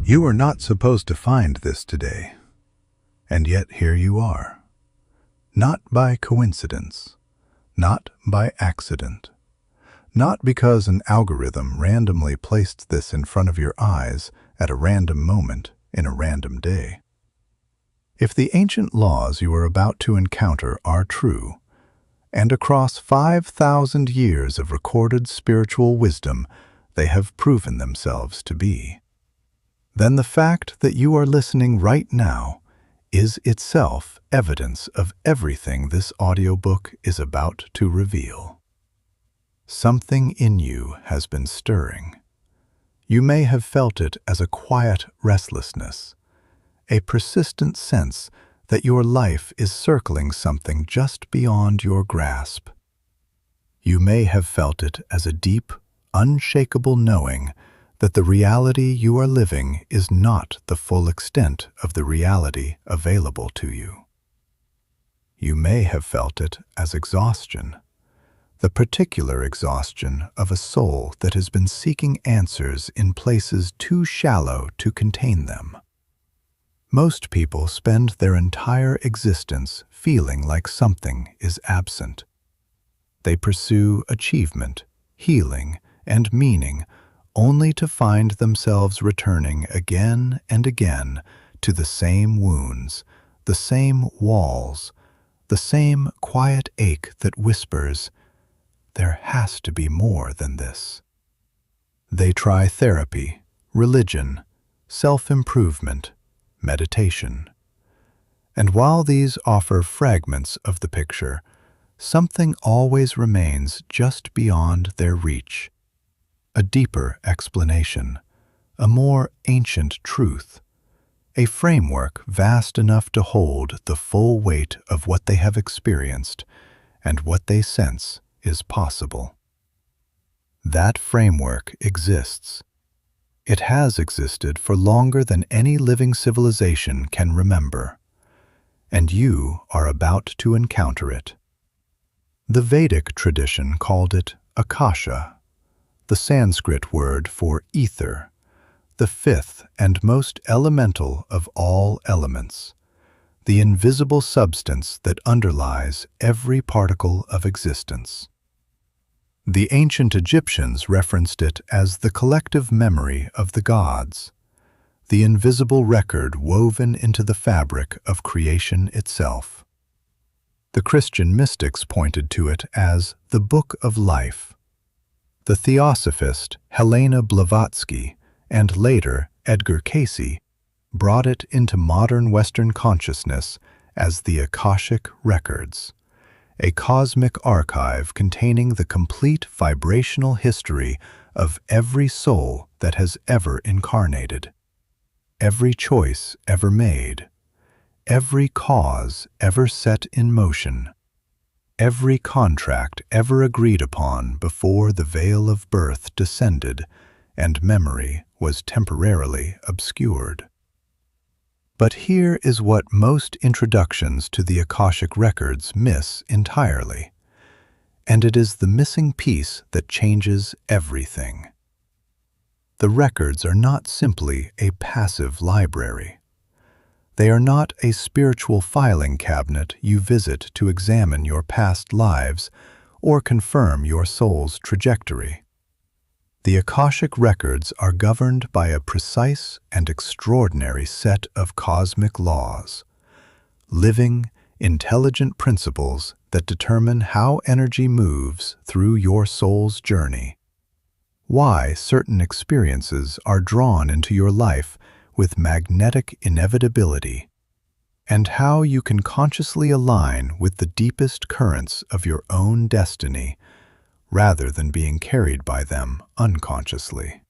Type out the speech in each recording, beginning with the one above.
You were not supposed to find this today, and yet here you are. Not by coincidence, not by accident, not because an algorithm randomly placed this in front of your eyes at a random moment in a random day. If the ancient laws you are about to encounter are true, and across 5,000 years of recorded spiritual wisdom they have proven themselves to be, then the fact that you are listening right now is itself evidence of everything this audiobook is about to reveal. Something in you has been stirring. You may have felt it as a quiet restlessness, a persistent sense that your life is circling something just beyond your grasp. You may have felt it as a deep, unshakable knowing that the reality you are living is not the full extent of the reality available to you. You may have felt it as exhaustion, the particular exhaustion of a soul that has been seeking answers in places too shallow to contain them. Most people spend their entire existence feeling like something is absent. They pursue achievement, healing, and meaning only to find themselves returning again and again to the same wounds, the same walls, the same quiet ache that whispers, "There has to be more than this." They try therapy, religion, self-improvement, meditation. And while these offer fragments of the picture, something always remains just beyond their reach. A deeper explanation, a more ancient truth, a framework vast enough to hold the full weight of what they have experienced and what they sense is possible. That framework exists. It has existed for longer than any living civilization can remember, and you are about to encounter it. The Vedic tradition called it Akasha, the Sanskrit word for ether, the fifth and most elemental of all elements, the invisible substance that underlies every particle of existence. The ancient Egyptians referenced it as the collective memory of the gods, the invisible record woven into the fabric of creation itself. The Christian mystics pointed to it as the Book of Life. The Theosophist Helena Blavatsky and later Edgar Cayce brought it into modern Western consciousness as the Akashic Records, a cosmic archive containing the complete vibrational history of every soul that has ever incarnated, every choice ever made, every cause ever set in motion, every contract ever agreed upon before the veil of birth descended and memory was temporarily obscured. But here is what most introductions to the Akashic Records miss entirely, and it is the missing piece that changes everything. The records are not simply a passive library. They are not a spiritual filing cabinet you visit to examine your past lives or confirm your soul's trajectory. The Akashic Records are governed by a precise and extraordinary set of cosmic laws, living, intelligent principles that determine how energy moves through your soul's journey, why certain experiences are drawn into your life with magnetic inevitability, and how you can consciously align with the deepest currents of your own destiny rather than being carried by them unconsciously.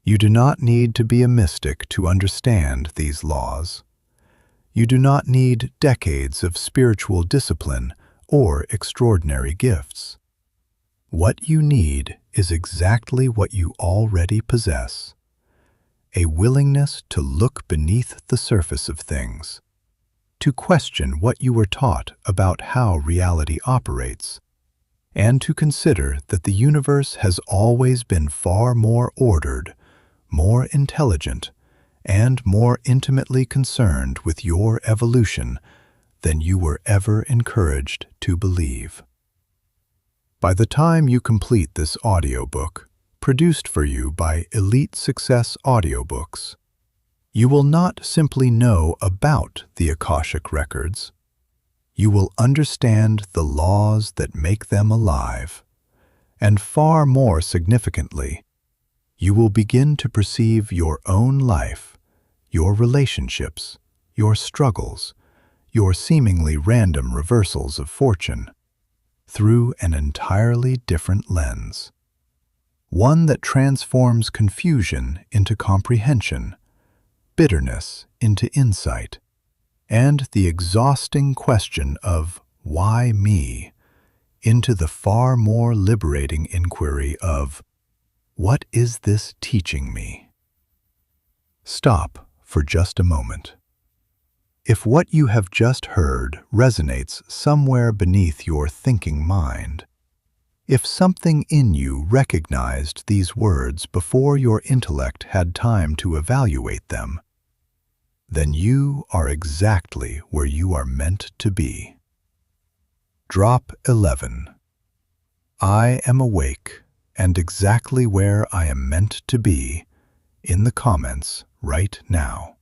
You do not need to be a mystic to understand these laws. You do not need decades of spiritual discipline or extraordinary gifts. What you need is exactly what you already possess: a willingness to look beneath the surface of things, to question what you were taught about how reality operates, and to consider that the universe has always been far more ordered, more intelligent, and more intimately concerned with your evolution than you were ever encouraged to believe. By the time you complete this audiobook, produced for you by Elite Success Audiobooks, you will not simply know about the Akashic Records. You will understand the laws that make them alive, and far more significantly, you will begin to perceive your own life, your relationships, your struggles, your seemingly random reversals of fortune, through an entirely different lens. One that transforms confusion into comprehension, bitterness into insight, and the exhausting question of why me into the far more liberating inquiry of what is this teaching me? Stop for just a moment. If what you have just heard resonates somewhere beneath your thinking mind, if something in you recognized these words before your intellect had time to evaluate them, then you are exactly where you are meant to be. Drop 11. I am awake and exactly where I am meant to be in the comments right now.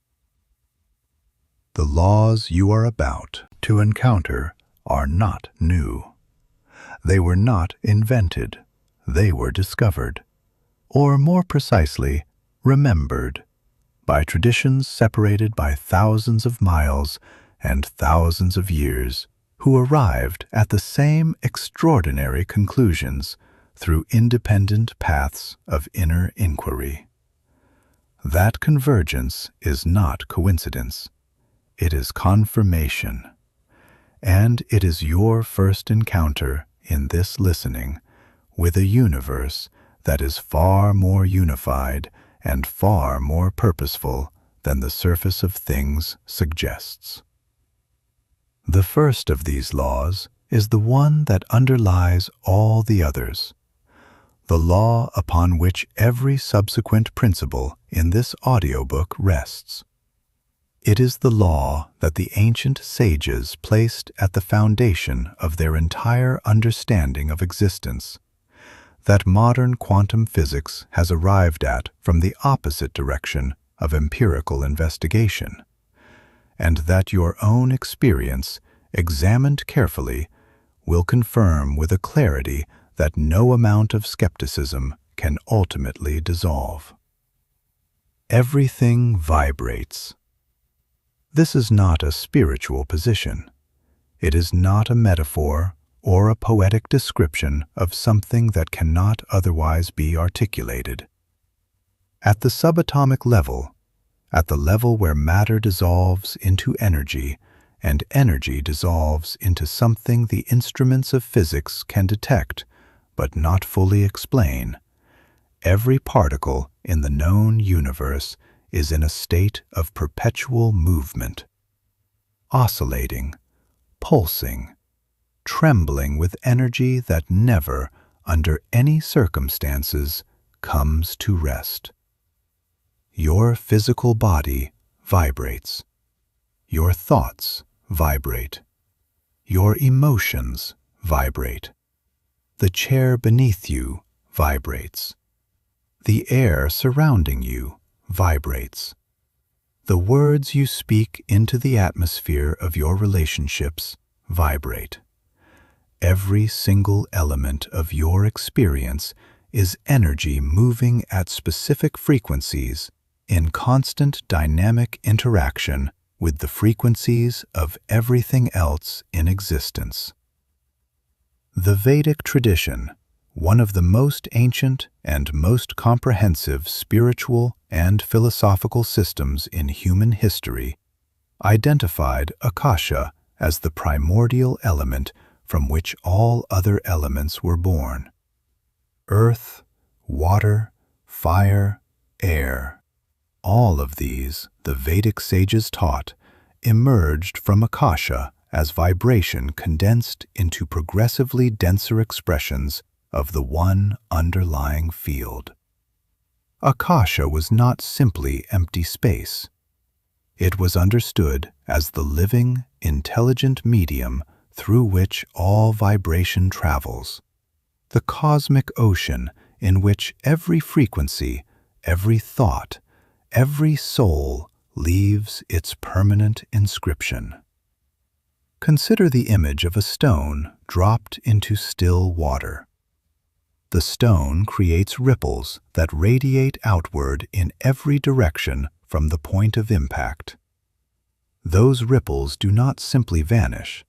The laws you are about to encounter are not new. They were not invented. They were discovered, or more precisely, remembered, by traditions separated by thousands of miles and thousands of years, who arrived at the same extraordinary conclusions through independent paths of inner inquiry. That convergence is not coincidence. It is confirmation. And it is your first encounter in this listening with a universe that is far more unified and far more purposeful than the surface of things suggests. The first of these laws is the one that underlies all the others, the law upon which every subsequent principle in this audiobook rests. It is the law that the ancient sages placed at the foundation of their entire understanding of existence, that modern quantum physics has arrived at from the opposite direction of empirical investigation, and that your own experience, examined carefully, will confirm with a clarity that no amount of skepticism can ultimately dissolve. Everything vibrates. This is not a spiritual position. It is not a metaphor or a poetic description of something that cannot otherwise be articulated. At the subatomic level, at the level where matter dissolves into energy and energy dissolves into something the instruments of physics can detect but not fully explain, every particle in the known universe is in a state of perpetual movement, oscillating, pulsing, trembling with energy that never, under any circumstances, comes to rest. Your physical body vibrates. Your thoughts vibrate. Your emotions vibrate. The chair beneath you vibrates. The air surrounding you vibrates. The words you speak into the atmosphere of your relationships vibrate. Every single element of your experience is energy moving at specific frequencies in constant dynamic interaction with the frequencies of everything else in existence. The Vedic tradition, one of the most ancient and most comprehensive spiritual and philosophical systems in human history, identified Akasha as the primordial element from which all other elements were born. Earth, water, fire, air, all of these, the Vedic sages taught, emerged from Akasha as vibration condensed into progressively denser expressions of the one underlying field. Akasha was not simply empty space. It was understood as the living, intelligent medium through which all vibration travels, the cosmic ocean in which every frequency, every thought, every soul leaves its permanent inscription. Consider the image of a stone dropped into still water. The stone creates ripples that radiate outward in every direction from the point of impact. Those ripples do not simply vanish.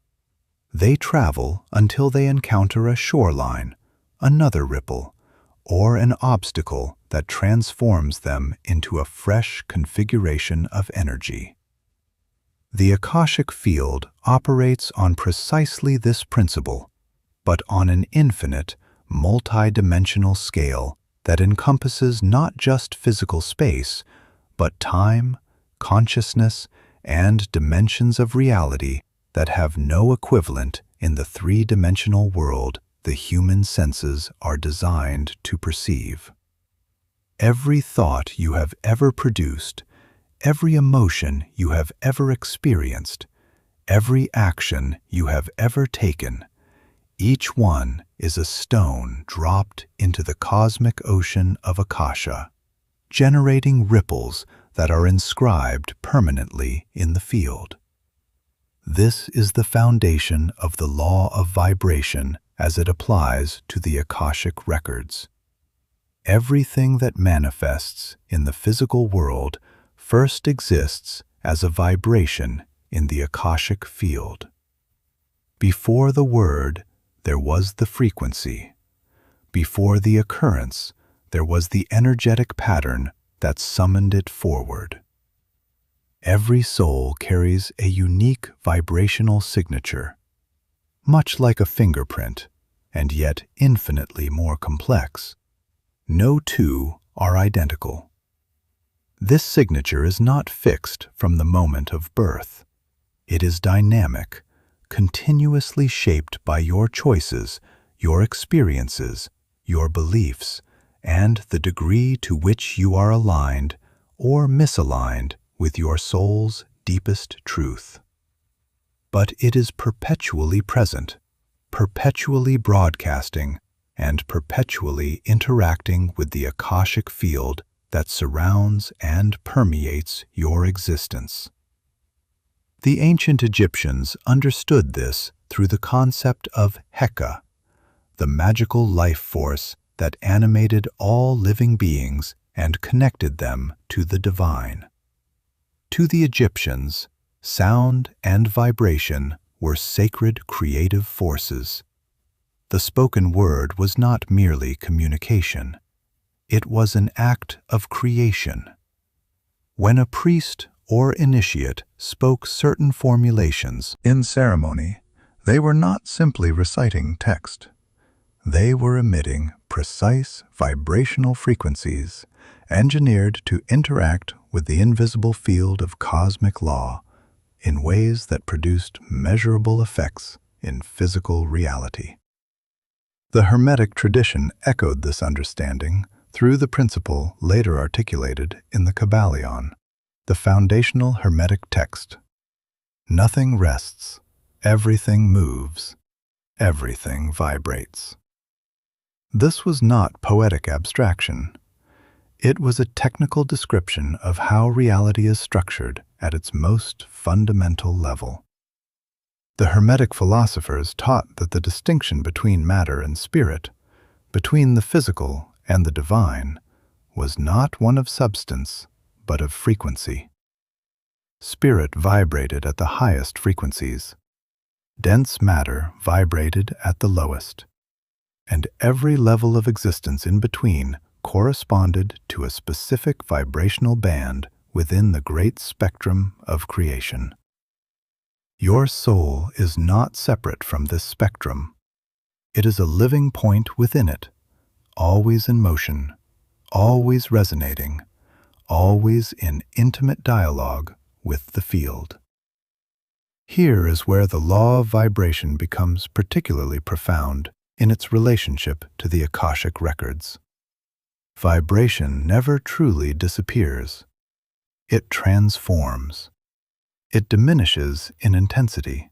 They travel until they encounter a shoreline, another ripple, or an obstacle that transforms them into a fresh configuration of energy. The Akashic field operates on precisely this principle, but on an infinite, multi-dimensional scale that encompasses not just physical space, but time, consciousness, and dimensions of reality that have no equivalent in the three-dimensional world the human senses are designed to perceive. Every thought you have ever produced, every emotion you have ever experienced, every action you have ever taken, each one is a stone dropped into the cosmic ocean of Akasha, generating ripples that are inscribed permanently in the field. This is the foundation of the law of vibration as it applies to the Akashic records. Everything that manifests in the physical world first exists as a vibration in the Akashic field. Before the word, there was the frequency. Before the occurrence, there was the energetic pattern that summoned it forward. Every soul carries a unique vibrational signature, much like a fingerprint, and yet infinitely more complex. No two are identical. This signature is not fixed from the moment of birth. It is dynamic, continuously shaped by your choices, your experiences, your beliefs, and the degree to which you are aligned or misaligned with your soul's deepest truth. But it is perpetually present, perpetually broadcasting, and perpetually interacting with the Akashic field that surrounds and permeates your existence. The ancient Egyptians understood this through the concept of Heka, the magical life force that animated all living beings and connected them to the divine. To the Egyptians, sound and vibration were sacred creative forces. The spoken word was not merely communication. It was an act of creation. When a priest or initiate spoke certain formulations in ceremony, they were not simply reciting text. They were emitting precise vibrational frequencies engineered to interact with the invisible field of cosmic law in ways that produced measurable effects in physical reality. The Hermetic tradition echoed this understanding through the principle later articulated in the Kybalion, the foundational Hermetic text. Nothing rests, everything moves, everything vibrates. This was not poetic abstraction. It was a technical description of how reality is structured at its most fundamental level. The Hermetic philosophers taught that the distinction between matter and spirit, between the physical and the divine, was not one of substance, but of frequency. Spirit vibrated at the highest frequencies. Dense matter vibrated at the lowest, and every level of existence in between corresponded to a specific vibrational band within the great spectrum of creation. Your soul is not separate from this spectrum. It is a living point within it, always in motion, always resonating, always in intimate dialogue with the field. Here is where the law of vibration becomes particularly profound in its relationship to the Akashic records. Vibration never truly disappears. It transforms. It diminishes in intensity.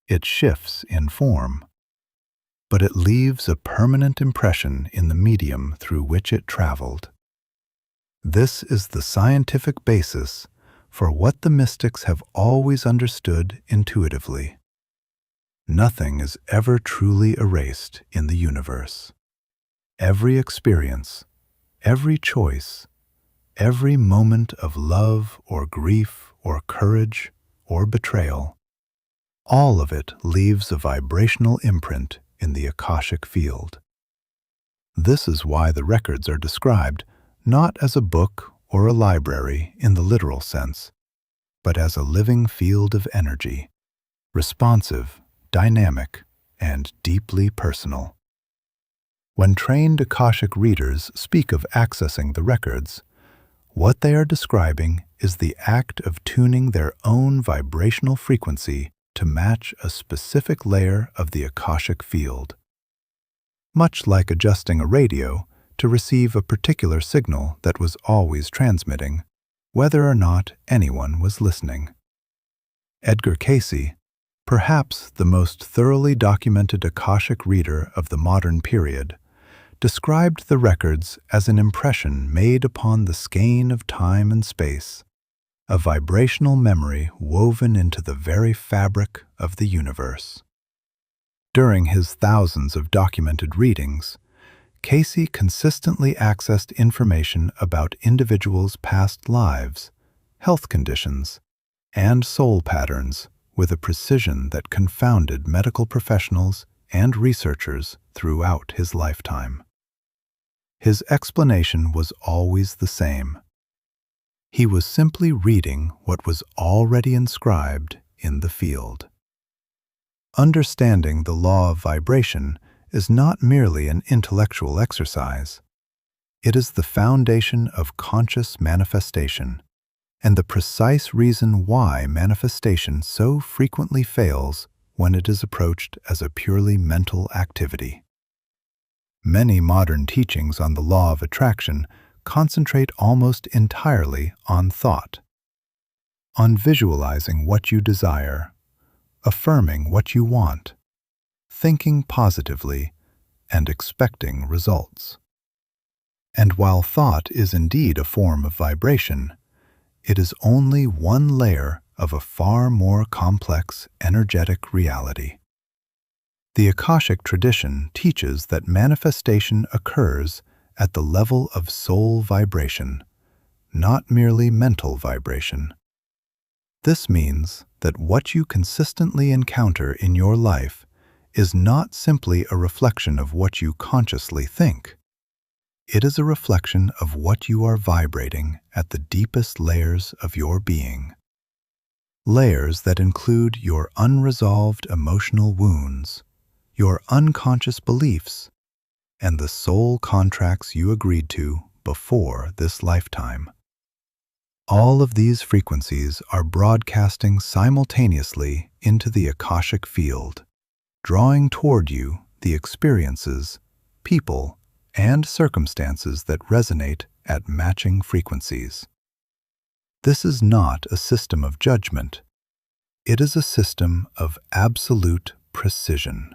It shifts in form. But it leaves a permanent impression in the medium through which it traveled. This is the scientific basis for what the mystics have always understood intuitively. Nothing is ever truly erased in the universe. Every experience, every choice, every moment of love or grief or courage or betrayal, all of it leaves a vibrational imprint in the Akashic field. This is why the records are described not as a book or a library in the literal sense, but as a living field of energy, responsive, dynamic, and deeply personal. When trained Akashic readers speak of accessing the records, what they are describing is the act of tuning their own vibrational frequency to match a specific layer of the Akashic field. Much like adjusting a radio to receive a particular signal that was always transmitting, whether or not anyone was listening. Edgar Cayce, perhaps the most thoroughly documented Akashic reader of the modern period, described the records as an impression made upon the skein of time and space, a vibrational memory woven into the very fabric of the universe. During his thousands of documented readings, Cayce consistently accessed information about individuals' past lives, health conditions, and soul patterns with a precision that confounded medical professionals and researchers throughout his lifetime. His explanation was always the same. He was simply reading what was already inscribed in the field. Understanding the law of vibration is not merely an intellectual exercise. It is the foundation of conscious manifestation, and the precise reason why manifestation so frequently fails when it is approached as a purely mental activity. Many modern teachings on the law of attraction concentrate almost entirely on thought, on visualizing what you desire, affirming what you want, thinking positively, and expecting results. And while thought is indeed a form of vibration, it is only one layer of a far more complex energetic reality. The Akashic tradition teaches that manifestation occurs at the level of soul vibration, not merely mental vibration. This means that what you consistently encounter in your life is not simply a reflection of what you consciously think. It is a reflection of what you are vibrating at the deepest layers of your being. Layers that include your unresolved emotional wounds, your unconscious beliefs, and the soul contracts you agreed to before this lifetime. All of these frequencies are broadcasting simultaneously into the Akashic field, drawing toward you the experiences, people, and circumstances that resonate at matching frequencies. This is not a system of judgment. It is a system of absolute precision.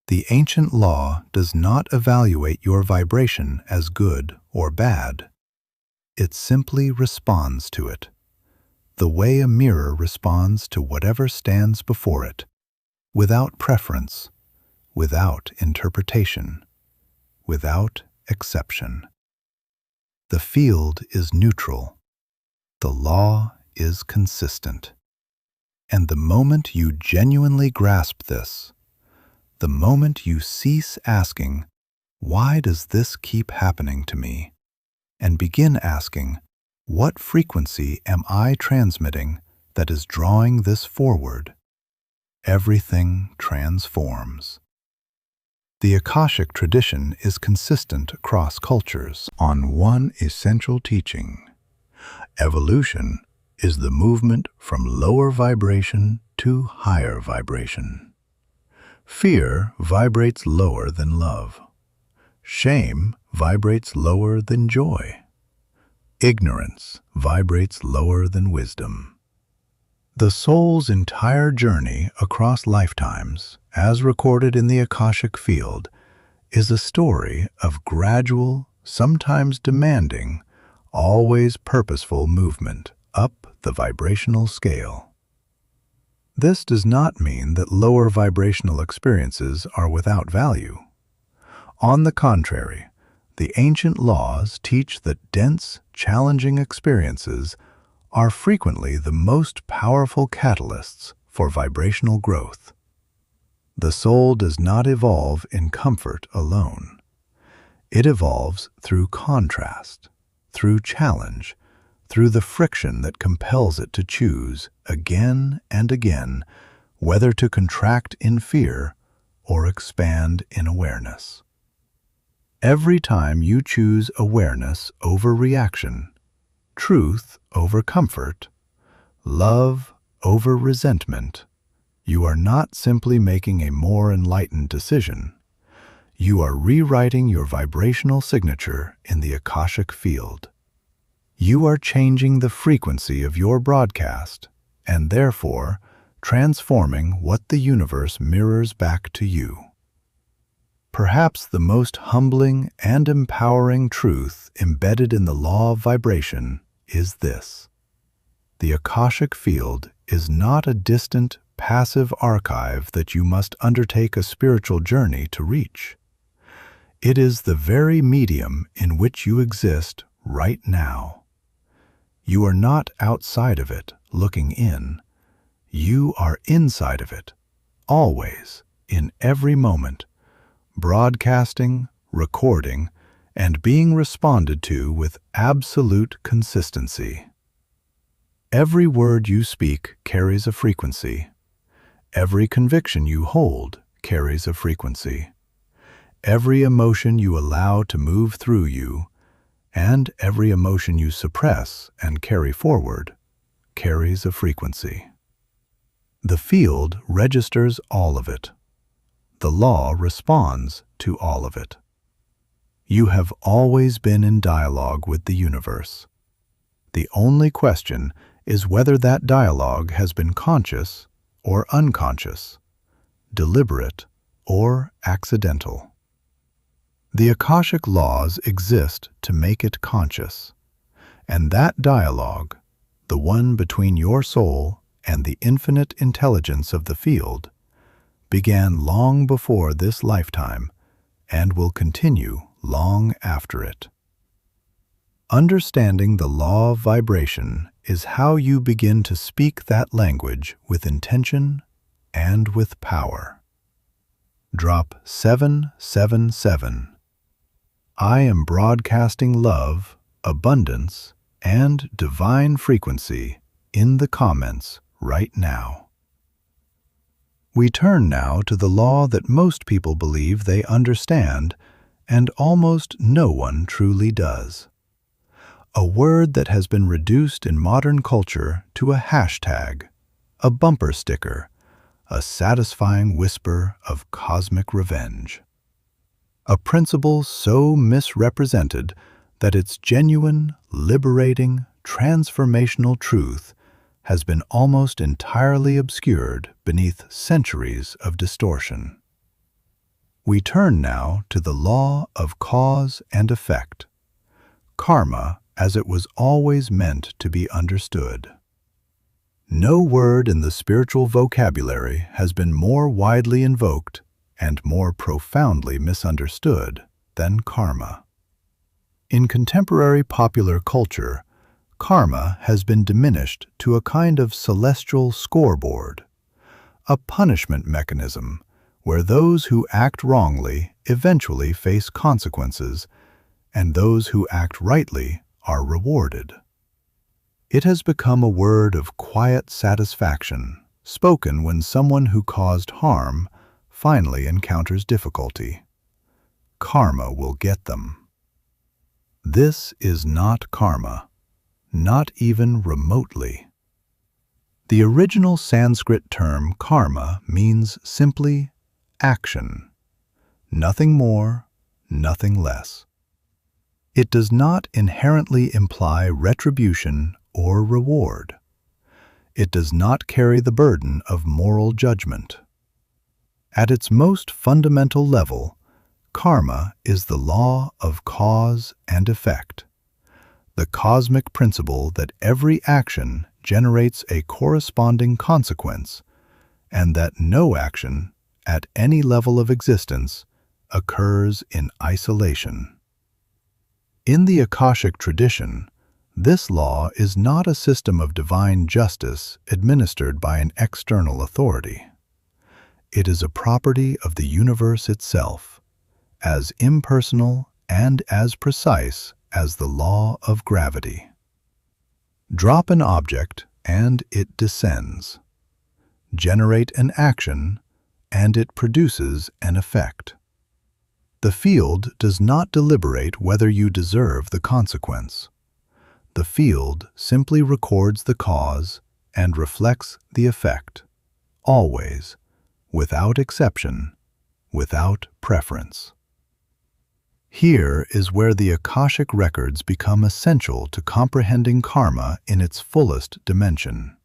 The ancient law does not evaluate your vibration as good or bad. It simply responds to it, the way a mirror responds to whatever stands before it, without preference, without interpretation, without exception. The field is neutral. The law is consistent. And the moment you genuinely grasp this, the moment you cease asking, "Why does this keep happening to me?" and begin asking, "What frequency am I transmitting that is drawing this forward?" everything transforms. The Akashic tradition is consistent across cultures on one essential teaching. Evolution is the movement from lower vibration to higher vibration. Fear vibrates lower than love. Shame vibrates lower than joy. Ignorance vibrates lower than wisdom. The soul's entire journey across lifetimes, as recorded in the Akashic field, is a story of gradual, sometimes demanding, always purposeful movement up the vibrational scale. This does not mean that lower vibrational experiences are without value. On the contrary, the ancient laws teach that dense, challenging experiences are frequently the most powerful catalysts for vibrational growth. The soul does not evolve in comfort alone. It evolves through contrast, through challenge, through the friction that compels it to choose again and again whether to contract in fear or expand in awareness. Every time you choose awareness over reaction, truth over comfort, love over resentment, you are not simply making a more enlightened decision. You are rewriting your vibrational signature in the Akashic field. You are changing the frequency of your broadcast and therefore transforming what the universe mirrors back to you. Perhaps the most humbling and empowering truth embedded in the law of vibration is this: the Akashic field is not a distant, passive archive that you must undertake a spiritual journey to reach. It is the very medium in which you exist right now. You are not outside of it, looking in. You are inside of it, always, in every moment, broadcasting, recording, and being responded to with absolute consistency. Every word you speak carries a frequency. Every conviction you hold carries a frequency. Every emotion you allow to move through you, and every emotion you suppress and carry forward, carries a frequency. The field registers all of it. The law responds to all of it. You have always been in dialogue with the universe. The only question is whether that dialogue has been conscious or unconscious, deliberate or accidental. The Akashic Laws exist to make it conscious, and that dialogue, the one between your soul and the infinite intelligence of the field, began long before this lifetime and will continue long after it. Understanding the law of vibration is how you begin to speak that language with intention and with power. Drop 777. I am broadcasting love, abundance, and divine frequency in the comments right now. We turn now to the law that most people believe they understand, and almost no one truly does. A word that has been reduced in modern culture to a hashtag, a bumper sticker, a satisfying whisper of cosmic revenge. A principle so misrepresented that its genuine, liberating, transformational truth has been almost entirely obscured beneath centuries of distortion. We turn now to the law of cause and effect, karma as it was always meant to be understood. No word in the spiritual vocabulary has been more widely invoked and more profoundly misunderstood than karma. In contemporary popular culture, karma has been diminished to a kind of celestial scoreboard, a punishment mechanism where those who act wrongly eventually face consequences and those who act rightly are rewarded. It has become a word of quiet satisfaction, spoken when someone who caused harm finally encounters difficulty. Karma will get them. This is not karma. Not even remotely. The original Sanskrit term karma means simply action. Nothing more, nothing less. It does not inherently imply retribution or reward. It does not carry the burden of moral judgment. At its most fundamental level, karma is the law of cause and effect, the cosmic principle that every action generates a corresponding consequence, and that no action, at any level of existence, occurs in isolation. In the Akashic tradition, this law is not a system of divine justice administered by an external authority. It is a property of the universe itself, as impersonal and as precise as the law of gravity. Drop an object and it descends. Generate an action and it produces an effect. The field does not deliberate whether you deserve the consequence. The field simply records the cause and reflects the effect, always, without exception, without preference. Here is where the Akashic records become essential to comprehending karma in its fullest dimension.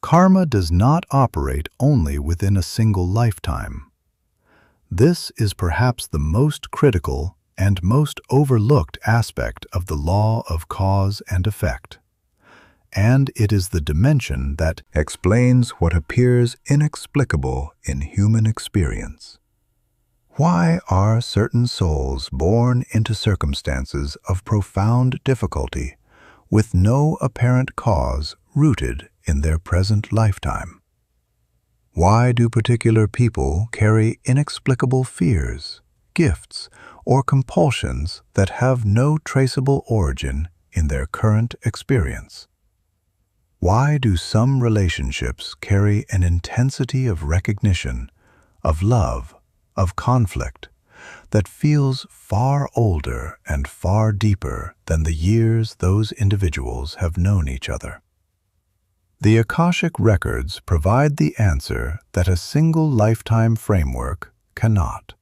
Karma does not operate only within a single lifetime. This is perhaps the most critical and most overlooked aspect of the law of cause and effect. And it is the dimension that explains what appears inexplicable in human experience. Why are certain souls born into circumstances of profound difficulty with no apparent cause rooted in their present lifetime? Why do particular people carry inexplicable fears, gifts, or compulsions that have no traceable origin in their current experience? Why do some relationships carry an intensity of recognition, of love, of conflict, that feels far older and far deeper than the years those individuals have known each other? The Akashic records provide the answer that a single lifetime framework cannot.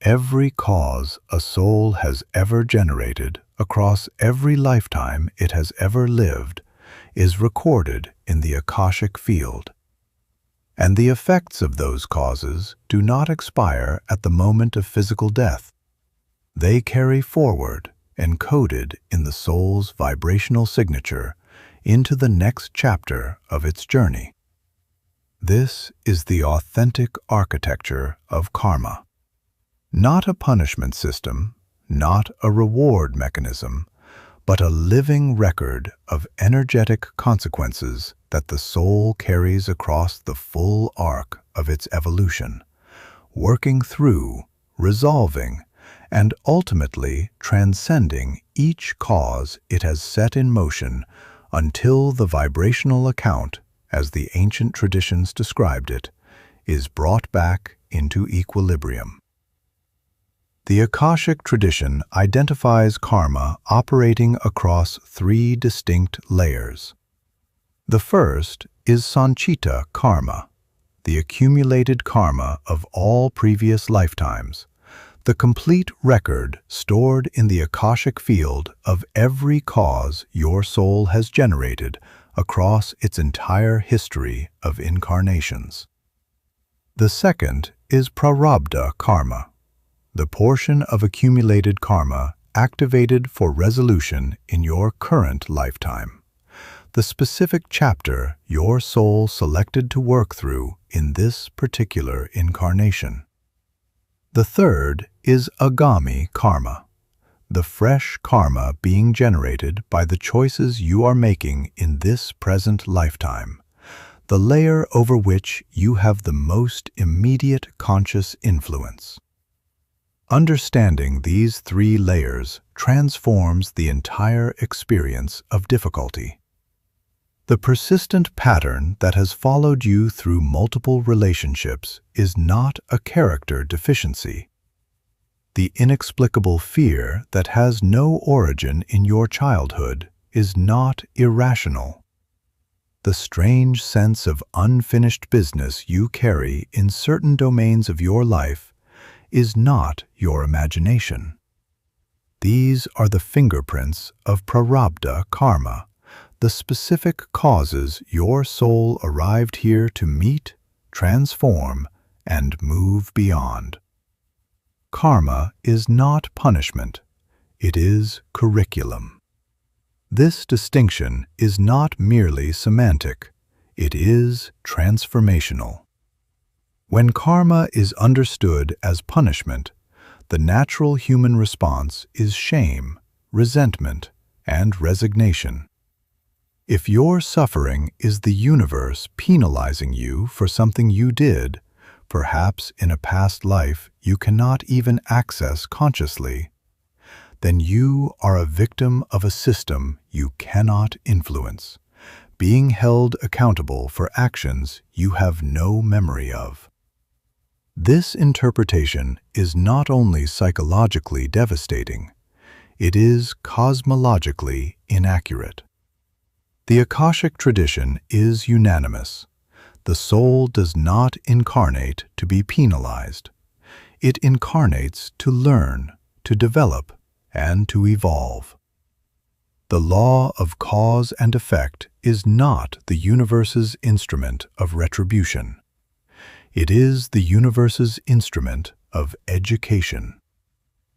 Every cause a soul has ever generated across every lifetime it has ever lived is recorded in the Akashic field. And the effects of those causes do not expire at the moment of physical death. They carry forward, encoded in the soul's vibrational signature, into the next chapter of its journey. This is the authentic architecture of karma. Not a punishment system, not a reward mechanism, but a living record of energetic consequences that the soul carries across the full arc of its evolution, working through, resolving, and ultimately transcending each cause it has set in motion until the vibrational account, as the ancient traditions described it, is brought back into equilibrium. The Akashic tradition identifies karma operating across three distinct layers. The first is sanchita karma, the accumulated karma of all previous lifetimes, the complete record stored in the Akashic field of every cause your soul has generated across its entire history of incarnations. The second is prarabdha karma, the portion of accumulated karma activated for resolution in your current lifetime, the specific chapter your soul selected to work through in this particular incarnation. The third is agami karma, the fresh karma being generated by the choices you are making in this present lifetime, the layer over which you have the most immediate conscious influence. Understanding these three layers transforms the entire experience of difficulty. The persistent pattern that has followed you through multiple relationships is not a character deficiency. The inexplicable fear that has no origin in your childhood is not irrational. The strange sense of unfinished business you carry in certain domains of your life is not your imagination. These are the fingerprints of prarabdha karma, the specific causes your soul arrived here to meet, transform, and move beyond. Karma is not punishment, it is curriculum. This distinction is not merely semantic, it is transformational. When karma is understood as punishment, the natural human response is shame, resentment, and resignation. If your suffering is the universe penalizing you for something you did, perhaps in a past life you cannot even access consciously, then you are a victim of a system you cannot influence, being held accountable for actions you have no memory of. This interpretation is not only psychologically devastating, it is cosmologically inaccurate. The Akashic tradition is unanimous. The soul does not incarnate to be penalized. It incarnates to learn, to develop, and to evolve. The law of cause and effect is not the universe's instrument of retribution. It is the universe's instrument of education.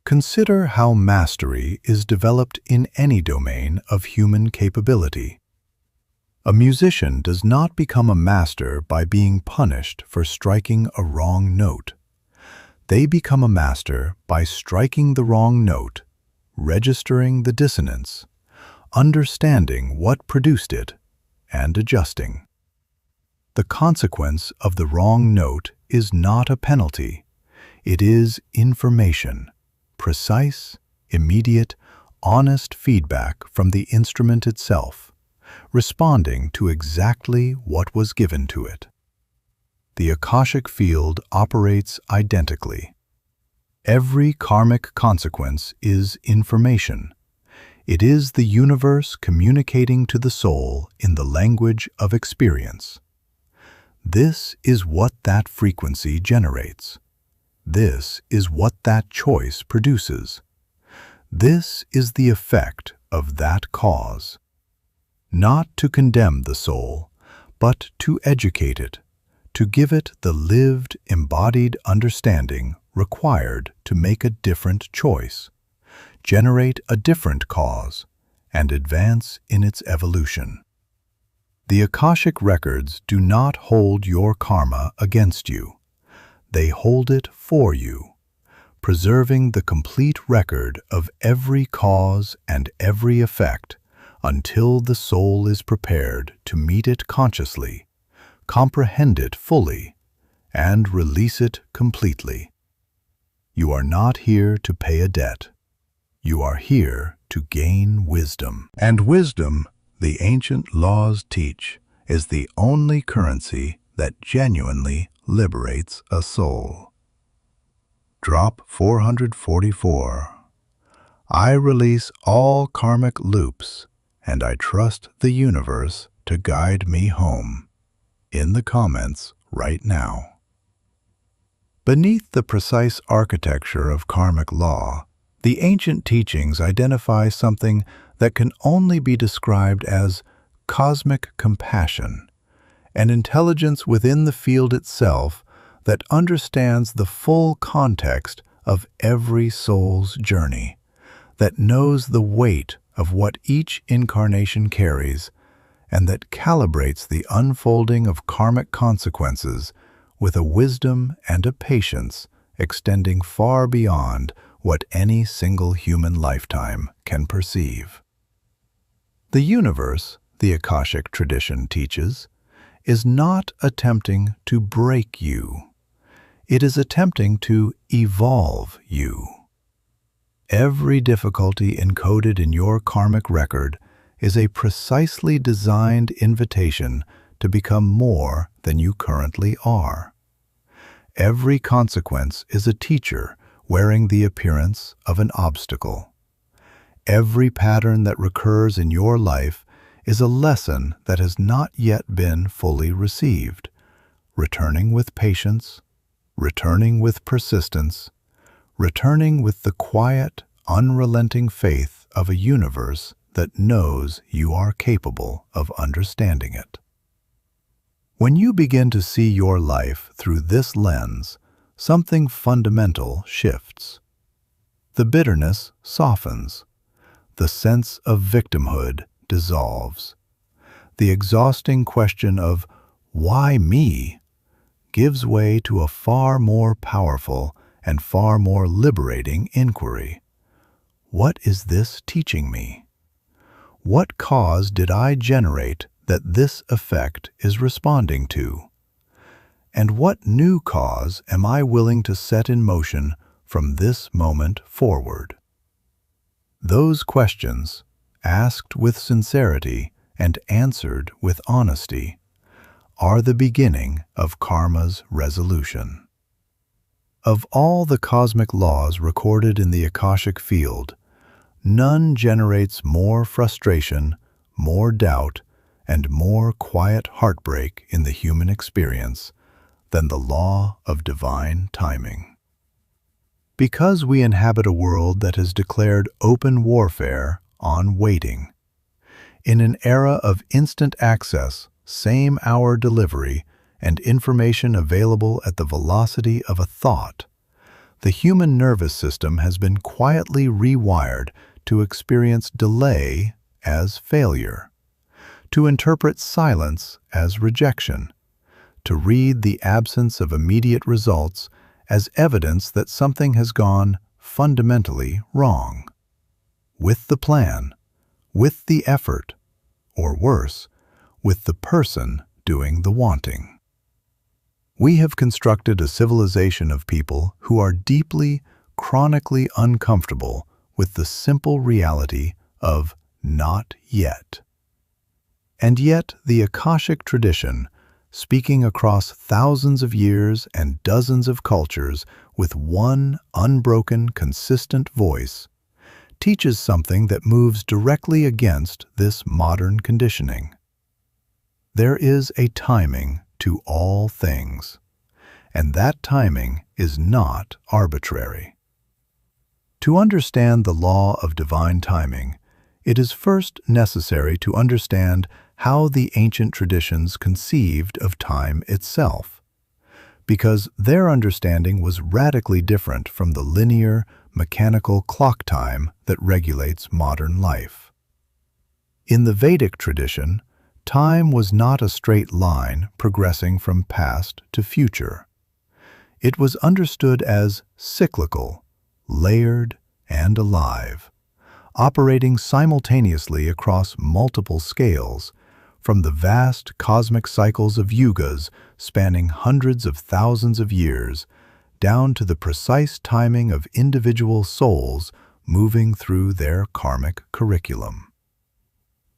Consider how mastery is developed in any domain of human capability. A musician does not become a master by being punished for striking a wrong note. They become a master by striking the wrong note, registering the dissonance, understanding what produced it, and adjusting. The consequence of the wrong note is not a penalty. It is information, precise, immediate, honest feedback from the instrument itself, responding to exactly what was given to it. The Akashic field operates identically. Every karmic consequence is information. It is the universe communicating to the soul in the language of experience. This is what that frequency generates. This is what that choice produces. This is the effect of that cause. Not to condemn the soul, but to educate it, to give it the lived, embodied understanding required to make a different choice, generate a different cause, and advance in its evolution. The Akashic records do not hold your karma against you. They hold it for you, preserving the complete record of every cause and every effect until the soul is prepared to meet it consciously, comprehend it fully, and release it completely. You are not here to pay a debt. You are here to gain wisdom. And wisdom, the ancient laws teach, is the only currency that genuinely liberates a soul. Drop 444. I release all karmic loops, and I trust the universe to guide me home. In the comments right now. Beneath the precise architecture of karmic law, the ancient teachings identify something that can only be described as cosmic compassion, an intelligence within the field itself that understands the full context of every soul's journey, that knows the weight of what each incarnation carries, and that calibrates the unfolding of karmic consequences with a wisdom and a patience extending far beyond what any single human lifetime can perceive. The universe, the Akashic tradition teaches, is not attempting to break you. It is attempting to evolve you. Every difficulty encoded in your karmic record is a precisely designed invitation to become more than you currently are. Every consequence is a teacher wearing the appearance of an obstacle. Every pattern that recurs in your life is a lesson that has not yet been fully received, returning with patience, returning with persistence, returning with the quiet, unrelenting faith of a universe that knows you are capable of understanding it. When you begin to see your life through this lens, something fundamental shifts. The bitterness softens. The sense of victimhood dissolves. The exhausting question of, "Why me?" gives way to a far more powerful and far more liberating inquiry. What is this teaching me? What cause did I generate that this effect is responding to? And what new cause am I willing to set in motion from this moment forward? Those questions, asked with sincerity and answered with honesty, are the beginning of karma's resolution. Of all the cosmic laws recorded in the Akashic field, none generates more frustration, more doubt, and more quiet heartbreak in the human experience than the law of divine timing. Because we inhabit a world that has declared open warfare on waiting, in an era of instant access, same-hour delivery, and information available at the velocity of a thought, the human nervous system has been quietly rewired to experience delay as failure, to interpret silence as rejection, to read the absence of immediate results as evidence that something has gone fundamentally wrong. With the plan, with the effort, or worse, with the person doing the wanting. We have constructed a civilization of people who are deeply, chronically uncomfortable with the simple reality of not yet. And yet the Akashic tradition, speaking across thousands of years and dozens of cultures with one unbroken, consistent voice, teaches something that moves directly against this modern conditioning. There is a timing to all things, and that timing is not arbitrary. To understand the law of divine timing, it is first necessary to understand how the ancient traditions conceived of time itself, because their understanding was radically different from the linear, mechanical clock time that regulates modern life. In the Vedic tradition, time was not a straight line progressing from past to future. It was understood as cyclical, layered, and alive, operating simultaneously across multiple scales, from the vast cosmic cycles of yugas spanning hundreds of thousands of years, down to the precise timing of individual souls moving through their karmic curriculum.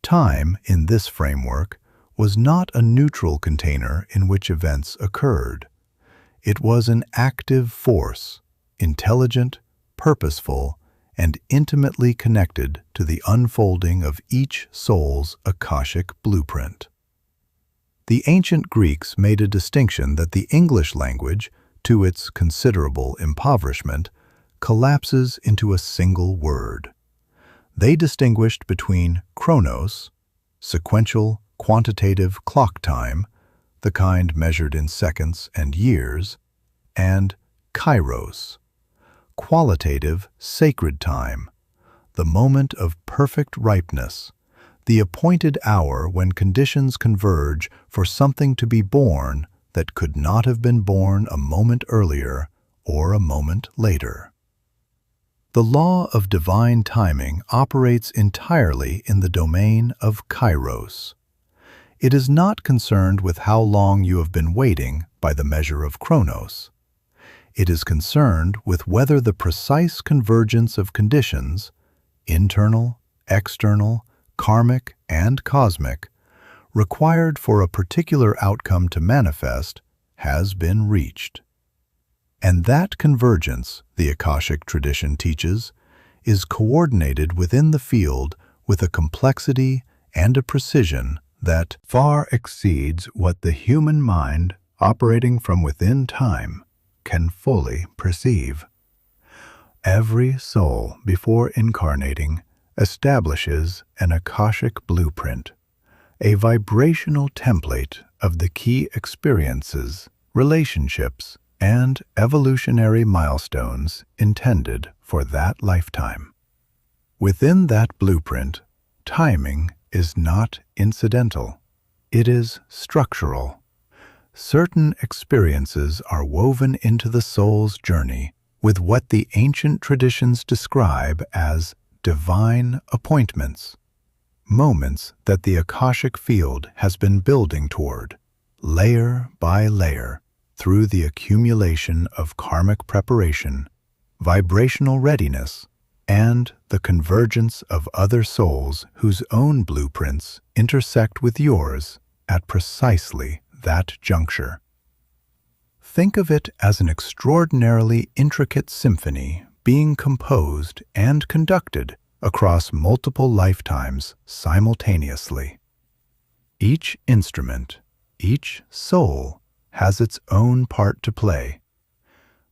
Time, in this framework, was not a neutral container in which events occurred. It was an active force, intelligent, purposeful, and intimately connected to the unfolding of each soul's Akashic blueprint. The ancient Greeks made a distinction that the English language, to its considerable impoverishment, collapses into a single word. They distinguished between chronos, sequential, quantitative clock time, the kind measured in seconds and years, and kairos, qualitative, sacred time, the moment of perfect ripeness, the appointed hour when conditions converge for something to be born that could not have been born a moment earlier or a moment later. The law of divine timing operates entirely in the domain of kairos. It is not concerned with how long you have been waiting by the measure of chronos. It is concerned with whether the precise convergence of conditions, internal, external, karmic, and cosmic, required for a particular outcome to manifest, has been reached. And that convergence, the Akashic tradition teaches, is coordinated within the field with a complexity and a precision that far exceeds what the human mind, operating from within time, can fully perceive. Every soul, before incarnating, establishes an Akashic blueprint, a vibrational template of the key experiences, relationships, and evolutionary milestones intended for that lifetime. Within that blueprint, timing is not incidental. It is structural. Certain experiences are woven into the soul's journey with what the ancient traditions describe as divine appointments, moments that the Akashic field has been building toward, layer by layer, through the accumulation of karmic preparation, vibrational readiness, and the convergence of other souls whose own blueprints intersect with yours at precisely that juncture. Think of it as an extraordinarily intricate symphony being composed and conducted across multiple lifetimes simultaneously. Each instrument, each soul, has its own part to play.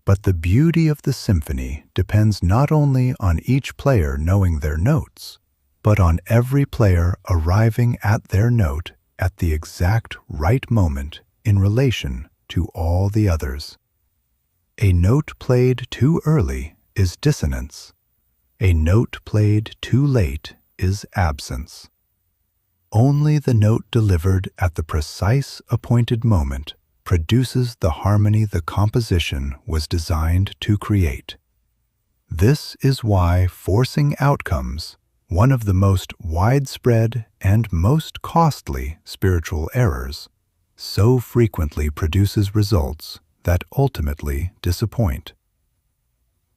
But the beauty of the symphony depends not only on each player knowing their notes, but on every player arriving at their note at the exact right moment in relation to all the others. A note played too early is dissonance. A note played too late is absence. Only the note delivered at the precise appointed moment produces the harmony the composition was designed to create. This is why forcing outcomes, one of the most widespread and most costly spiritual errors, so frequently produces results that ultimately disappoint.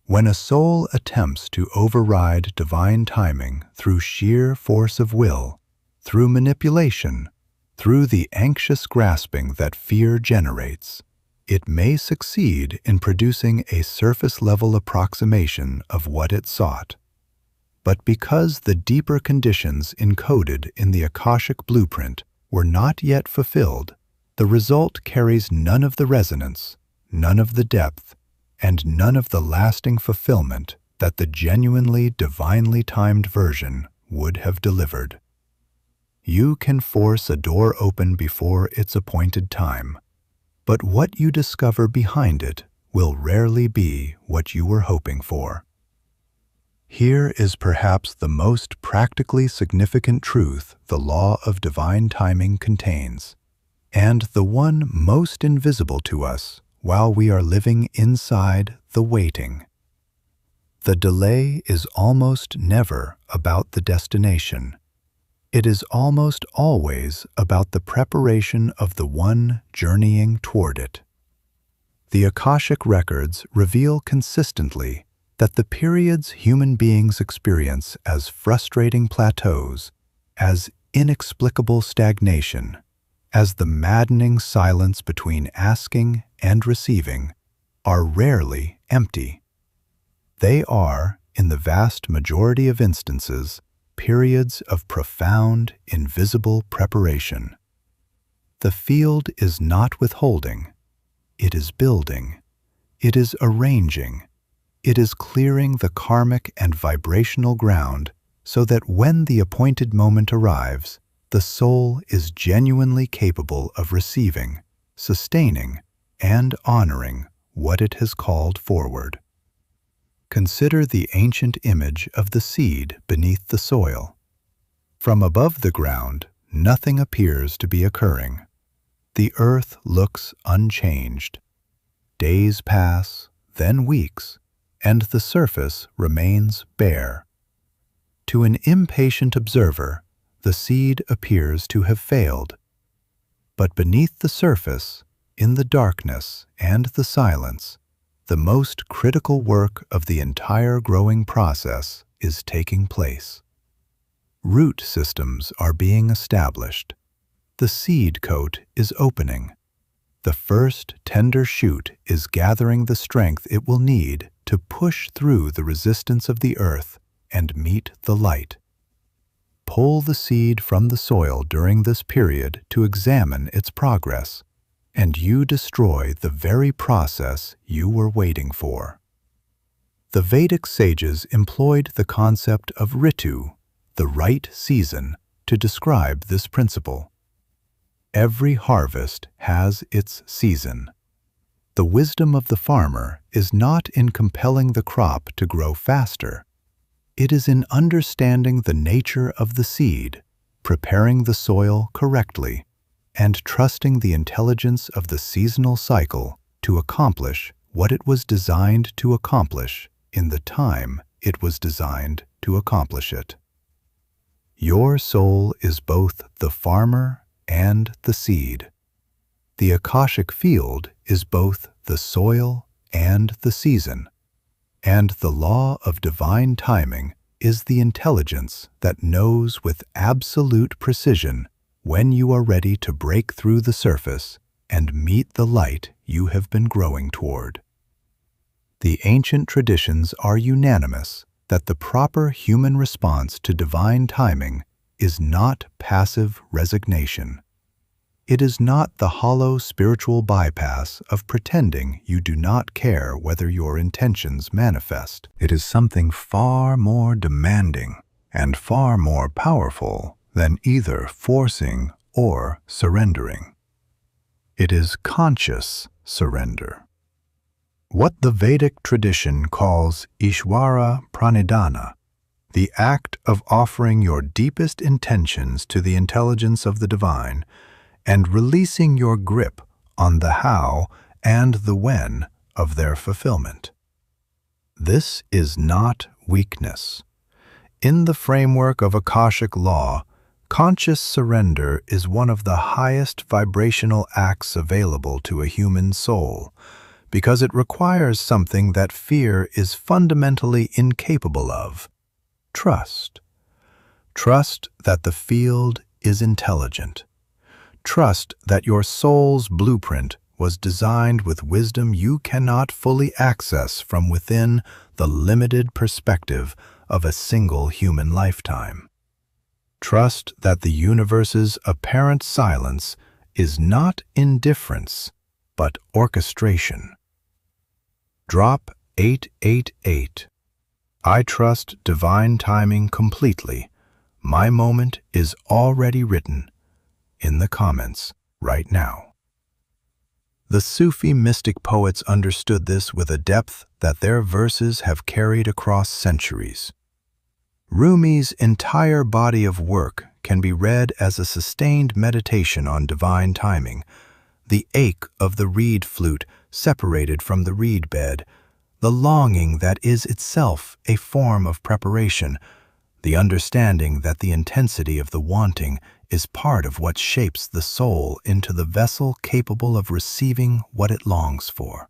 When a soul attempts to override divine timing through sheer force of will, through manipulation, through the anxious grasping that fear generates, it may succeed in producing a surface-level approximation of what it sought. But because the deeper conditions encoded in the Akashic blueprint were not yet fulfilled, the result carries none of the resonance, none of the depth, and none of the lasting fulfillment that the genuinely divinely timed version would have delivered. You can force a door open before its appointed time, but what you discover behind it will rarely be what you were hoping for. Here is perhaps the most practically significant truth the law of divine timing contains, and the one most invisible to us while we are living inside the waiting. The delay is almost never about the destination. It is almost always about the preparation of the one journeying toward it. The Akashic records reveal consistently that the periods human beings experience as frustrating plateaus, as inexplicable stagnation, as the maddening silence between asking and receiving, are rarely empty. They are, in the vast majority of instances, periods of profound, invisible preparation. The field is not withholding. It is building. It is arranging. It is clearing the karmic and vibrational ground so that when the appointed moment arrives, the soul is genuinely capable of receiving, sustaining, and honoring what it has called forward. Consider the ancient image of the seed beneath the soil. From above the ground, nothing appears to be occurring. The earth looks unchanged. Days pass, then weeks, and the surface remains bare. To an impatient observer, the seed appears to have failed. But beneath the surface, in the darkness and the silence, the most critical work of the entire growing process is taking place. Root systems are being established. The seed coat is opening. The first tender shoot is gathering the strength it will need to push through the resistance of the earth and meet the light. Pull the seed from the soil during this period to examine its progress, and you destroy the very process you were waiting for. The Vedic sages employed the concept of ritu, the right season, to describe this principle. Every harvest has its season. The wisdom of the farmer is not in compelling the crop to grow faster. It is in understanding the nature of the seed, preparing the soil correctly, and trusting the intelligence of the seasonal cycle to accomplish what it was designed to accomplish in the time it was designed to accomplish it. Your soul is both the farmer and the seed. The Akashic field is both the soil and the season, and the law of divine timing is the intelligence that knows with absolute precision when you are ready to break through the surface and meet the light you have been growing toward. The ancient traditions are unanimous that the proper human response to divine timing is not passive resignation. It is not the hollow spiritual bypass of pretending you do not care whether your intentions manifest. It is something far more demanding and far more powerful than either forcing or surrendering. It is conscious surrender. What the Vedic tradition calls Ishvara Pranidhana, the act of offering your deepest intentions to the intelligence of the divine, and releasing your grip on the how and the when of their fulfillment. This is not weakness. In the framework of Akashic Law, conscious surrender is one of the highest vibrational acts available to a human soul, because it requires something that fear is fundamentally incapable of: trust. Trust that the field is intelligent. Trust that your soul's blueprint was designed with wisdom you cannot fully access from within the limited perspective of a single human lifetime. Trust that the universe's apparent silence is not indifference, but orchestration. Drop 888. I trust divine timing completely. My moment is already written, in the comments right now. The Sufi mystic poets understood this with a depth that their verses have carried across centuries. Rumi's entire body of work can be read as a sustained meditation on divine timing, the ache of the reed flute separated from the reed bed, the longing that is itself a form of preparation, the understanding that the intensity of the wanting is part of what shapes the soul into the vessel capable of receiving what it longs for.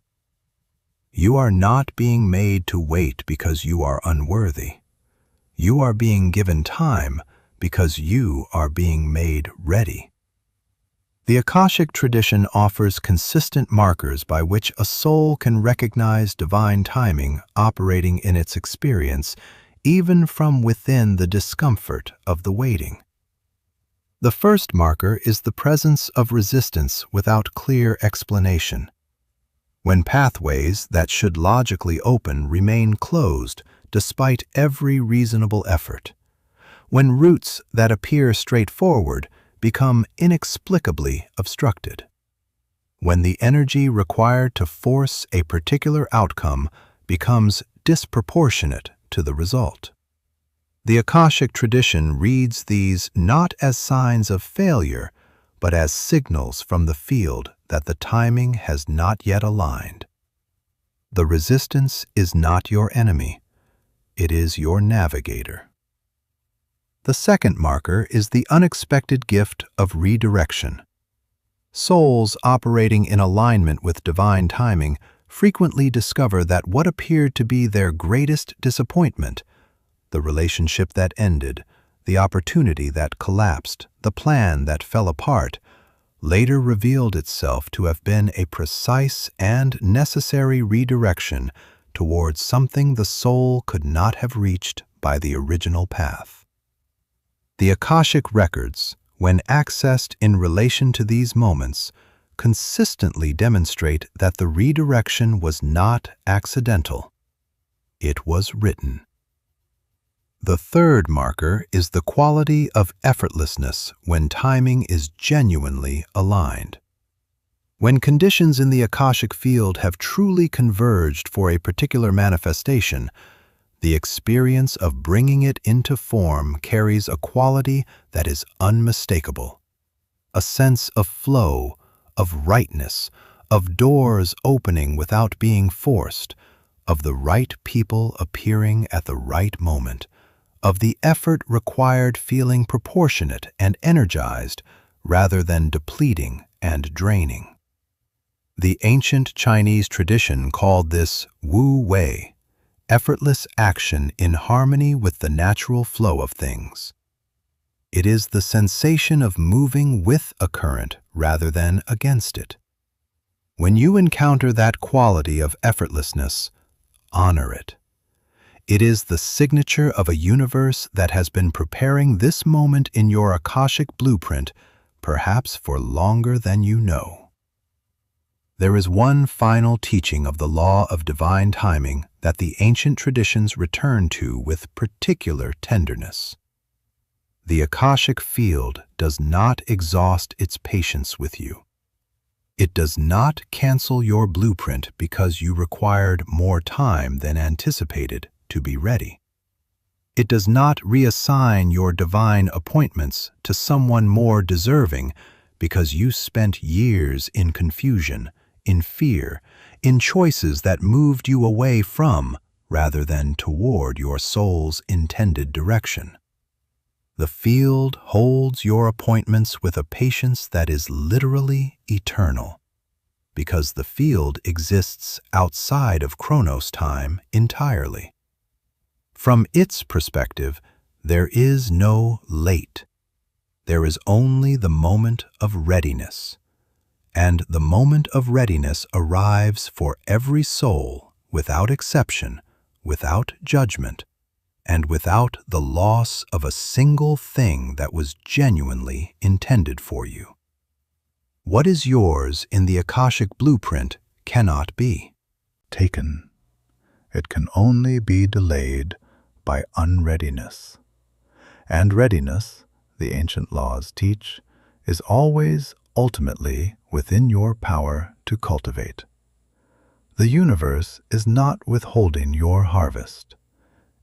You are not being made to wait because you are unworthy. You are being given time because you are being made ready. The Akashic tradition offers consistent markers by which a soul can recognize divine timing operating in its experience, even from within the discomfort of the waiting. The first marker is the presence of resistance without clear explanation. When pathways that should logically open remain closed despite every reasonable effort. When routes that appear straightforward become inexplicably obstructed. When the energy required to force a particular outcome becomes disproportionate to the result. The Akashic tradition reads these not as signs of failure, but as signals from the field that the timing has not yet aligned. The resistance is not your enemy. It is your navigator. The second marker is the unexpected gift of redirection. Souls operating in alignment with divine timing frequently discover that what appeared to be their greatest disappointment, the relationship that ended, the opportunity that collapsed, the plan that fell apart, later revealed itself to have been a precise and necessary redirection towards something the soul could not have reached by the original path. The Akashic records, when accessed in relation to these moments, consistently demonstrate that the redirection was not accidental. It was written. The third marker is the quality of effortlessness when timing is genuinely aligned. When conditions in the Akashic field have truly converged for a particular manifestation, the experience of bringing it into form carries a quality that is unmistakable. A sense of flow, of rightness, of doors opening without being forced, of the right people appearing at the right moment, of the effort required feeling proportionate and energized rather than depleting and draining. The ancient Chinese tradition called this Wu Wei, effortless action in harmony with the natural flow of things. It is the sensation of moving with a current rather than against it. When you encounter that quality of effortlessness, honor it. It is the signature of a universe that has been preparing this moment in your Akashic blueprint, perhaps for longer than you know. There is one final teaching of the law of divine timing that the ancient traditions return to with particular tenderness. The Akashic field does not exhaust its patience with you. It does not cancel your blueprint because you required more time than anticipated to be ready. It does not reassign your divine appointments to someone more deserving because you spent years in confusion, in fear, in choices that moved you away from rather than toward your soul's intended direction. The field holds your appointments with a patience that is literally eternal, because the field exists outside of Chronos time entirely. From its perspective, there is no late. There is only the moment of readiness. And the moment of readiness arrives for every soul without exception, without judgment, and without the loss of a single thing that was genuinely intended for you. What is yours in the Akashic blueprint cannot be taken. It can only be delayed by unreadiness. And readiness, the ancient laws teach, is always ultimately within your power to cultivate. The universe is not withholding your harvest.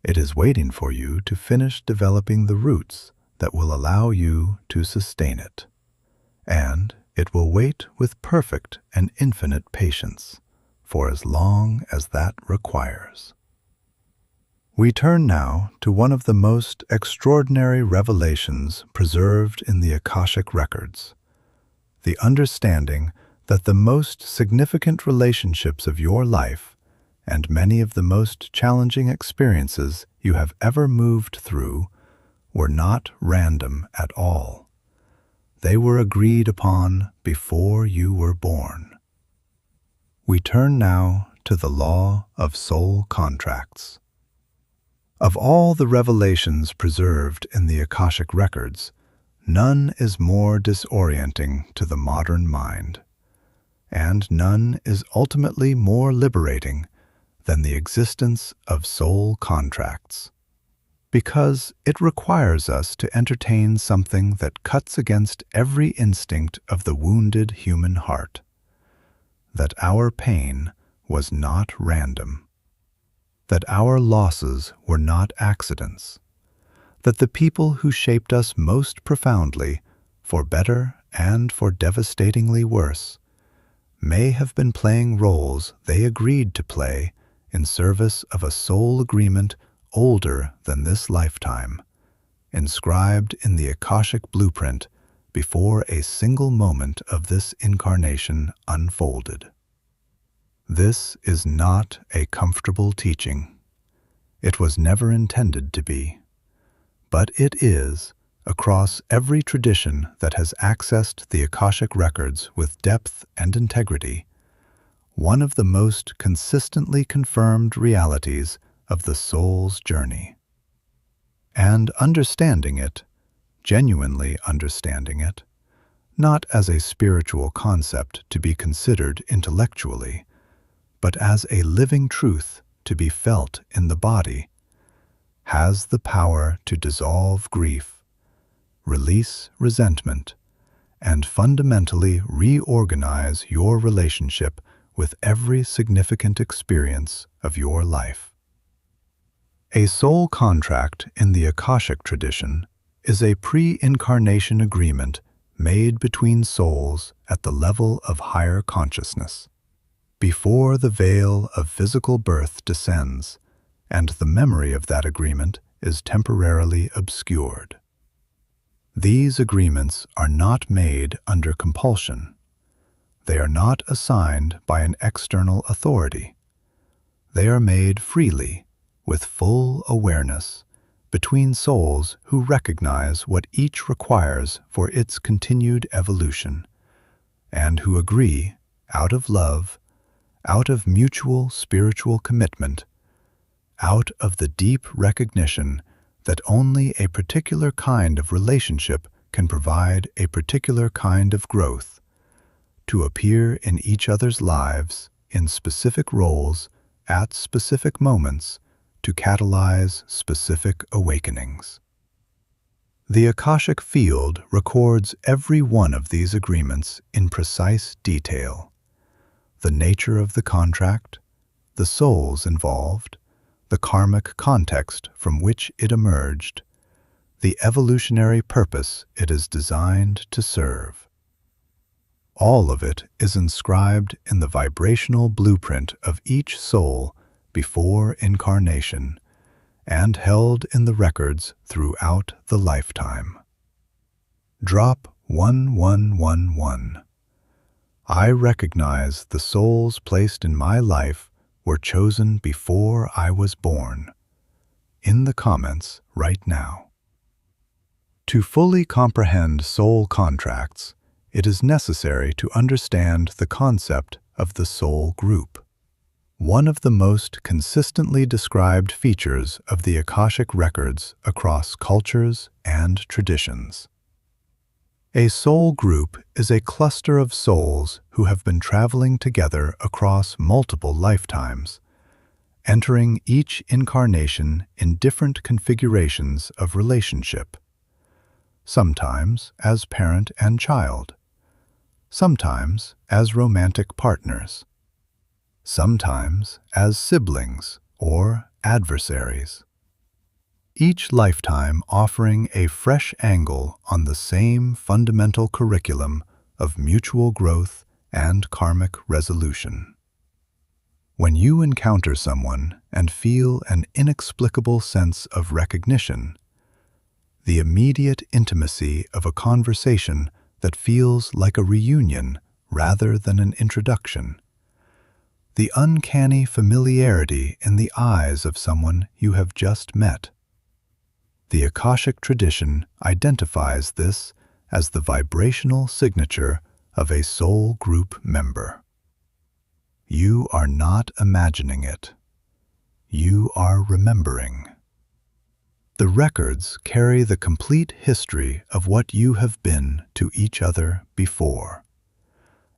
It is waiting for you to finish developing the roots that will allow you to sustain it. And it will wait with perfect and infinite patience for as long as that requires. We turn now to one of the most extraordinary revelations preserved in the Akashic records, the understanding that the most significant relationships of your life and many of the most challenging experiences you have ever moved through were not random at all. They were agreed upon before you were born. We turn now to the law of soul contracts. Of all the revelations preserved in the Akashic records, none is more disorienting to the modern mind, and none is ultimately more liberating than the existence of soul contracts, because it requires us to entertain something that cuts against every instinct of the wounded human heart, that our pain was not random, that our losses were not accidents, that the people who shaped us most profoundly, for better and for devastatingly worse, may have been playing roles they agreed to play in service of a soul agreement older than this lifetime, inscribed in the Akashic blueprint before a single moment of this incarnation unfolded. This is not a comfortable teaching. It was never intended to be. But it is, across every tradition that has accessed the Akashic records with depth and integrity, one of the most consistently confirmed realities of the soul's journey. And understanding it, genuinely understanding it, not as a spiritual concept to be considered intellectually, but as a living truth to be felt in the body, has the power to dissolve grief, release resentment, and fundamentally reorganize your relationship with every significant experience of your life. A soul contract in the Akashic tradition is a pre-incarnation agreement made between souls at the level of higher consciousness, before the veil of physical birth descends and the memory of that agreement is temporarily obscured. These agreements are not made under compulsion. They are not assigned by an external authority. They are made freely, with full awareness, between souls who recognize what each requires for its continued evolution, and who agree, out of love, out of mutual spiritual commitment, out of the deep recognition that only a particular kind of relationship can provide a particular kind of growth, to appear in each other's lives in specific roles at specific moments to catalyze specific awakenings. The Akashic field records every one of these agreements in precise detail: the nature of the contract, the souls involved, the karmic context from which it emerged, the evolutionary purpose it is designed to serve. All of it is inscribed in the vibrational blueprint of each soul before incarnation and held in the records throughout the lifetime. Drop 1111. I recognize the souls placed in my life were chosen before I was born. In the comments right now. To fully comprehend soul contracts, it is necessary to understand the concept of the soul group. One of the most consistently described features of the Akashic records across cultures and traditions. A soul group is a cluster of souls who have been traveling together across multiple lifetimes, entering each incarnation in different configurations of relationship, sometimes as parent and child, sometimes as romantic partners, sometimes as siblings or adversaries. Each lifetime offering a fresh angle on the same fundamental curriculum of mutual growth and karmic resolution. When you encounter someone and feel an inexplicable sense of recognition, the immediate intimacy of a conversation that feels like a reunion rather than an introduction, the uncanny familiarity in the eyes of someone you have just met. The Akashic tradition identifies this as the vibrational signature of a soul group member. You are not imagining it. You are remembering. The records carry the complete history of what you have been to each other before,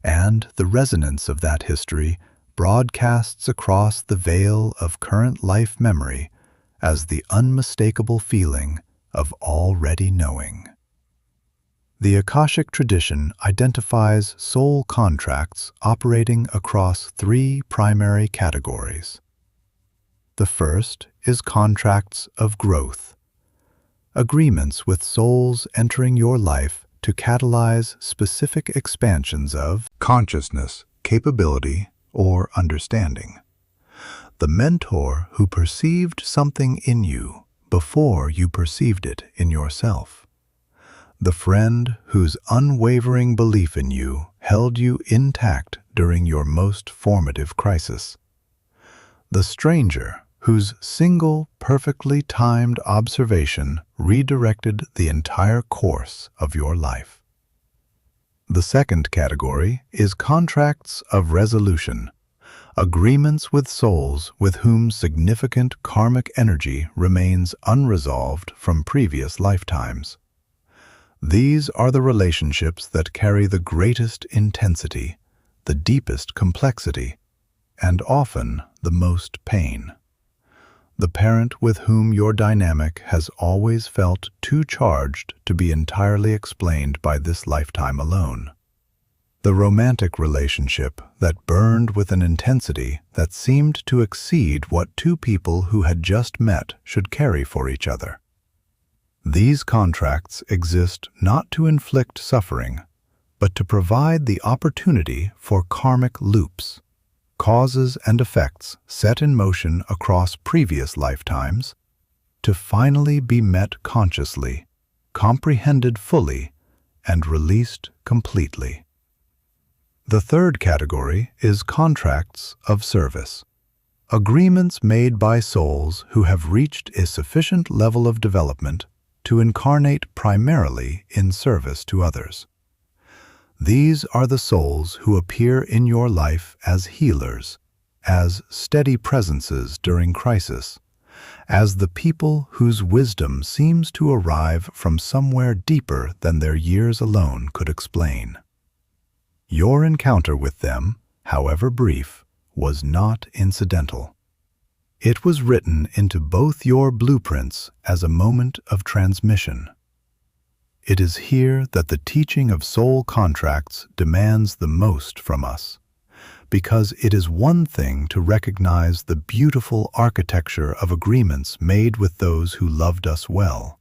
and the resonance of that history broadcasts across the veil of current life memory as the unmistakable feeling of already knowing. The Akashic tradition identifies soul contracts operating across three primary categories. The first is contracts of growth, agreements with souls entering your life to catalyze specific expansions of consciousness, capability, or understanding. The mentor who perceived something in you before you perceived it in yourself. The friend whose unwavering belief in you held you intact during your most formative crisis. The stranger whose single, perfectly timed observation redirected the entire course of your life. The second category is contracts of resolution, agreements with souls with whom significant karmic energy remains unresolved from previous lifetimes. These are the relationships that carry the greatest intensity, the deepest complexity, and often the most pain. The parent with whom your dynamic has always felt too charged to be entirely explained by this lifetime alone. The romantic relationship that burned with an intensity that seemed to exceed what two people who had just met should carry for each other. These contracts exist not to inflict suffering, but to provide the opportunity for karmic loops, causes and effects set in motion across previous lifetimes, to finally be met consciously, comprehended fully, and released completely. The third category is contracts of service, agreements made by souls who have reached a sufficient level of development to incarnate primarily in service to others. These are the souls who appear in your life as healers, as steady presences during crisis, as the people whose wisdom seems to arrive from somewhere deeper than their years alone could explain. Your encounter with them, however brief, was not incidental. It was written into both your blueprints as a moment of transmission. It is here that the teaching of soul contracts demands the most from us, because it is one thing to recognize the beautiful architecture of agreements made with those who loved us well.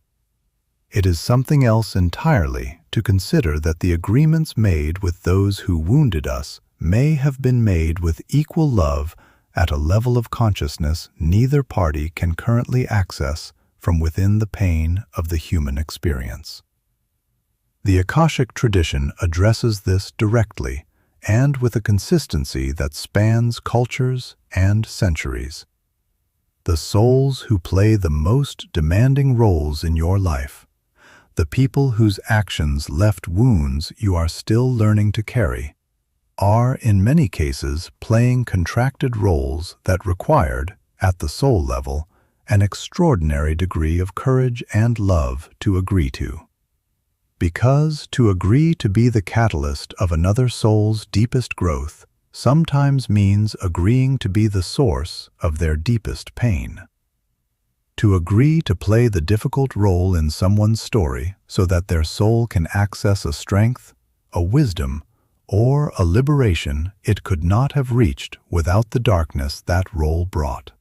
It is something else entirely to consider that the agreements made with those who wounded us may have been made with equal love at a level of consciousness neither party can currently access from within the pain of the human experience. The Akashic tradition addresses this directly and with a consistency that spans cultures and centuries. The souls who play the most demanding roles in your life, the people whose actions left wounds you are still learning to carry, are in many cases playing contracted roles that required, at the soul level, an extraordinary degree of courage and love to agree to. Because to agree to be the catalyst of another soul's deepest growth sometimes means agreeing to be the source of their deepest pain. To agree to play the difficult role in someone's story so that their soul can access a strength, a wisdom, or a liberation it could not have reached without the darkness that role brought.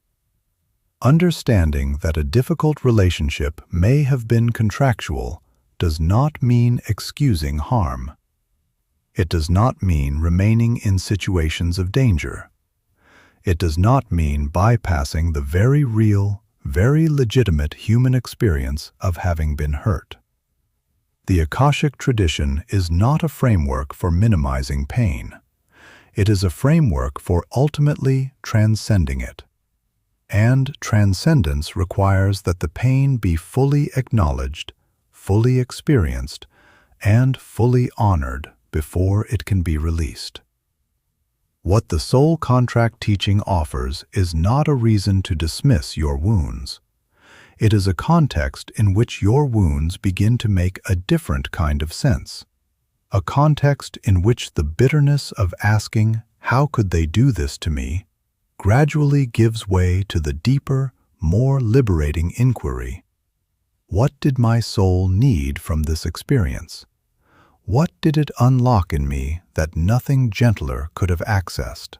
Understanding that a difficult relationship may have been contractual does not mean excusing harm. It does not mean remaining in situations of danger. It does not mean bypassing the very real, very legitimate human experience of having been hurt. The Akashic tradition is not a framework for minimizing pain. It is a framework for ultimately transcending it. And transcendence requires that the pain be fully acknowledged, fully experienced, and fully honored before it can be released. What the soul contract teaching offers is not a reason to dismiss your wounds. It is a context in which your wounds begin to make a different kind of sense. A context in which the bitterness of asking, "How could they do this to me?" gradually gives way to the deeper, more liberating inquiry. What did my soul need from this experience? What did it unlock in me that nothing gentler could have accessed?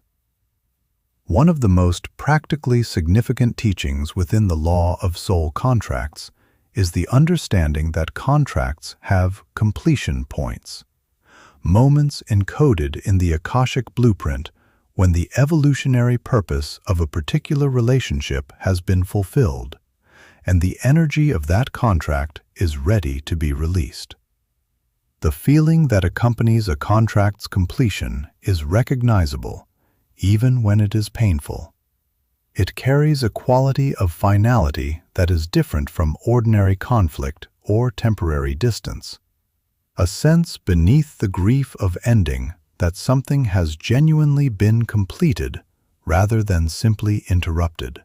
One of the most practically significant teachings within the law of soul contracts is the understanding that contracts have completion points, moments encoded in the Akashic blueprint when the evolutionary purpose of a particular relationship has been fulfilled, and the energy of that contract is ready to be released. The feeling that accompanies a contract's completion is recognizable, even when it is painful. It carries a quality of finality that is different from ordinary conflict or temporary distance. A sense beneath the grief of ending that something has genuinely been completed rather than simply interrupted.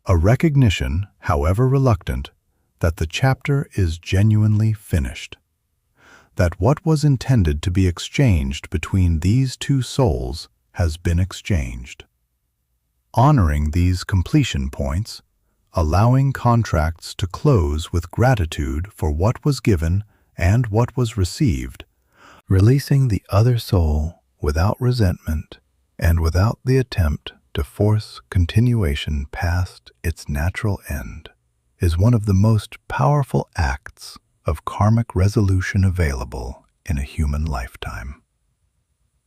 A recognition, however reluctant, that the chapter is genuinely finished. That what was intended to be exchanged between these two souls has been exchanged. Honoring these completion points, allowing contracts to close with gratitude for what was given and what was received, releasing the other soul without resentment and without the attempt to force continuation past its natural end, is one of the most powerful acts of karmic resolution available in a human lifetime.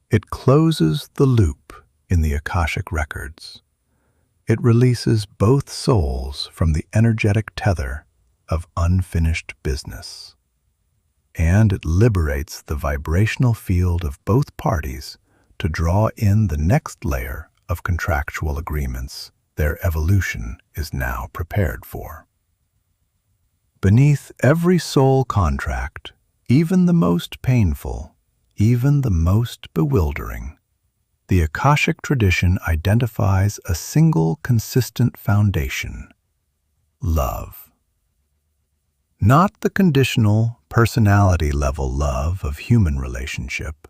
It closes the loop in the Akashic records. It releases both souls from the energetic tether of unfinished business. And it liberates the vibrational field of both parties to draw in the next layer of contractual agreements their evolution is now prepared for. Beneath every soul contract, even the most painful, even the most bewildering, the Akashic tradition identifies a single consistent foundation: love. Not the conditional, personality-level love of human relationship,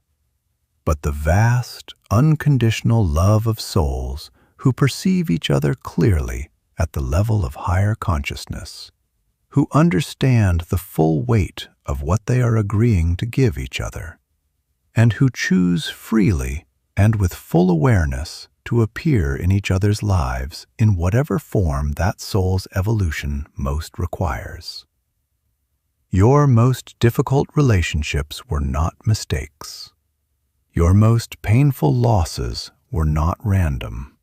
but the vast, unconditional love of souls who perceive each other clearly at the level of higher consciousness, who understand the full weight of what they are agreeing to give each other, and who choose freely and with full awareness to appear in each other's lives in whatever form that soul's evolution most requires. Your most difficult relationships were not mistakes. Your most painful losses were not random.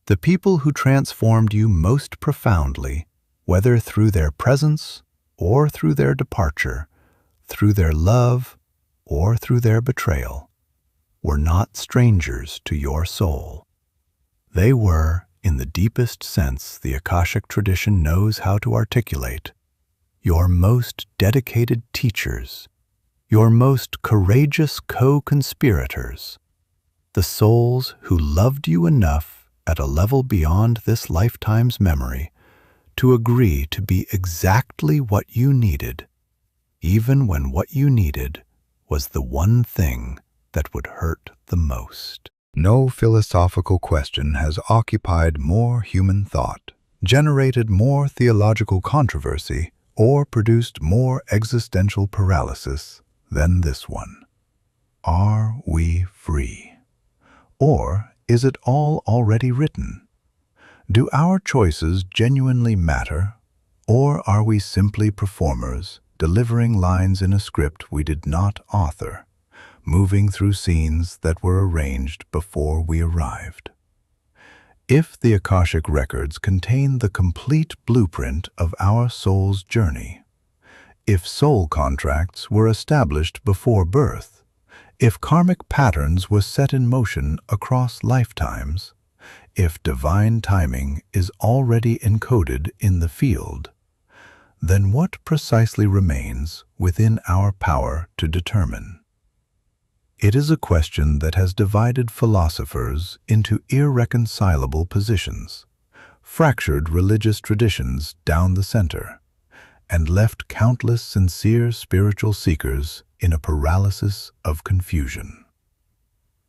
The people who transformed you most profoundly, whether through their presence or through their departure, through their love or through their betrayal, were not strangers to your soul. They were, in the deepest sense the Akashic tradition knows how to articulate, your most dedicated teachers, your most courageous co-conspirators, the souls who loved you enough at a level beyond this lifetime's memory to agree to be exactly what you needed, even when what you needed was the one thing that would hurt the most. No philosophical question has occupied more human thought, generated more theological controversy, or produced more existential paralysis than this one. Are we free? Or is it all already written? Do our choices genuinely matter, or are we simply performers, delivering lines in a script we did not author, moving through scenes that were arranged before we arrived? If the Akashic records contain the complete blueprint of our soul's journey, if soul contracts were established before birth, if karmic patterns were set in motion across lifetimes, if divine timing is already encoded in the field, then what precisely remains within our power to determine? It is a question that has divided philosophers into irreconcilable positions, fractured religious traditions down the center, and left countless sincere spiritual seekers in a paralysis of confusion.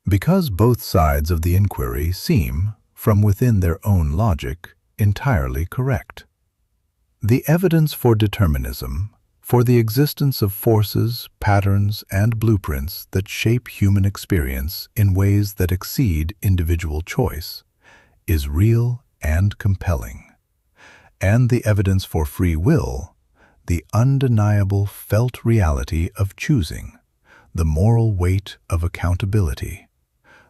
Because both sides of the inquiry seem, from within their own logic, entirely correct. The evidence for determinism, for the existence of forces, patterns, and blueprints that shape human experience in ways that exceed individual choice, is real and compelling. And the evidence for free will, the undeniable felt reality of choosing, the moral weight of accountability,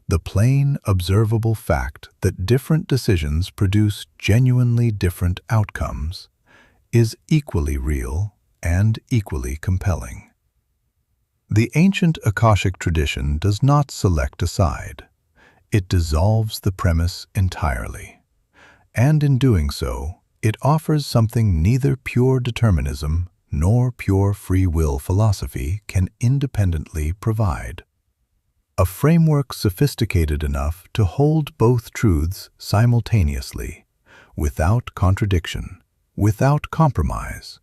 the plain observable fact that different decisions produce genuinely different outcomes, is equally real and equally compelling. The ancient Akashic tradition does not select a side. It dissolves the premise entirely. And in doing so, it offers something neither pure determinism nor pure free will philosophy can independently provide. A framework sophisticated enough to hold both truths simultaneously, without contradiction, without compromise,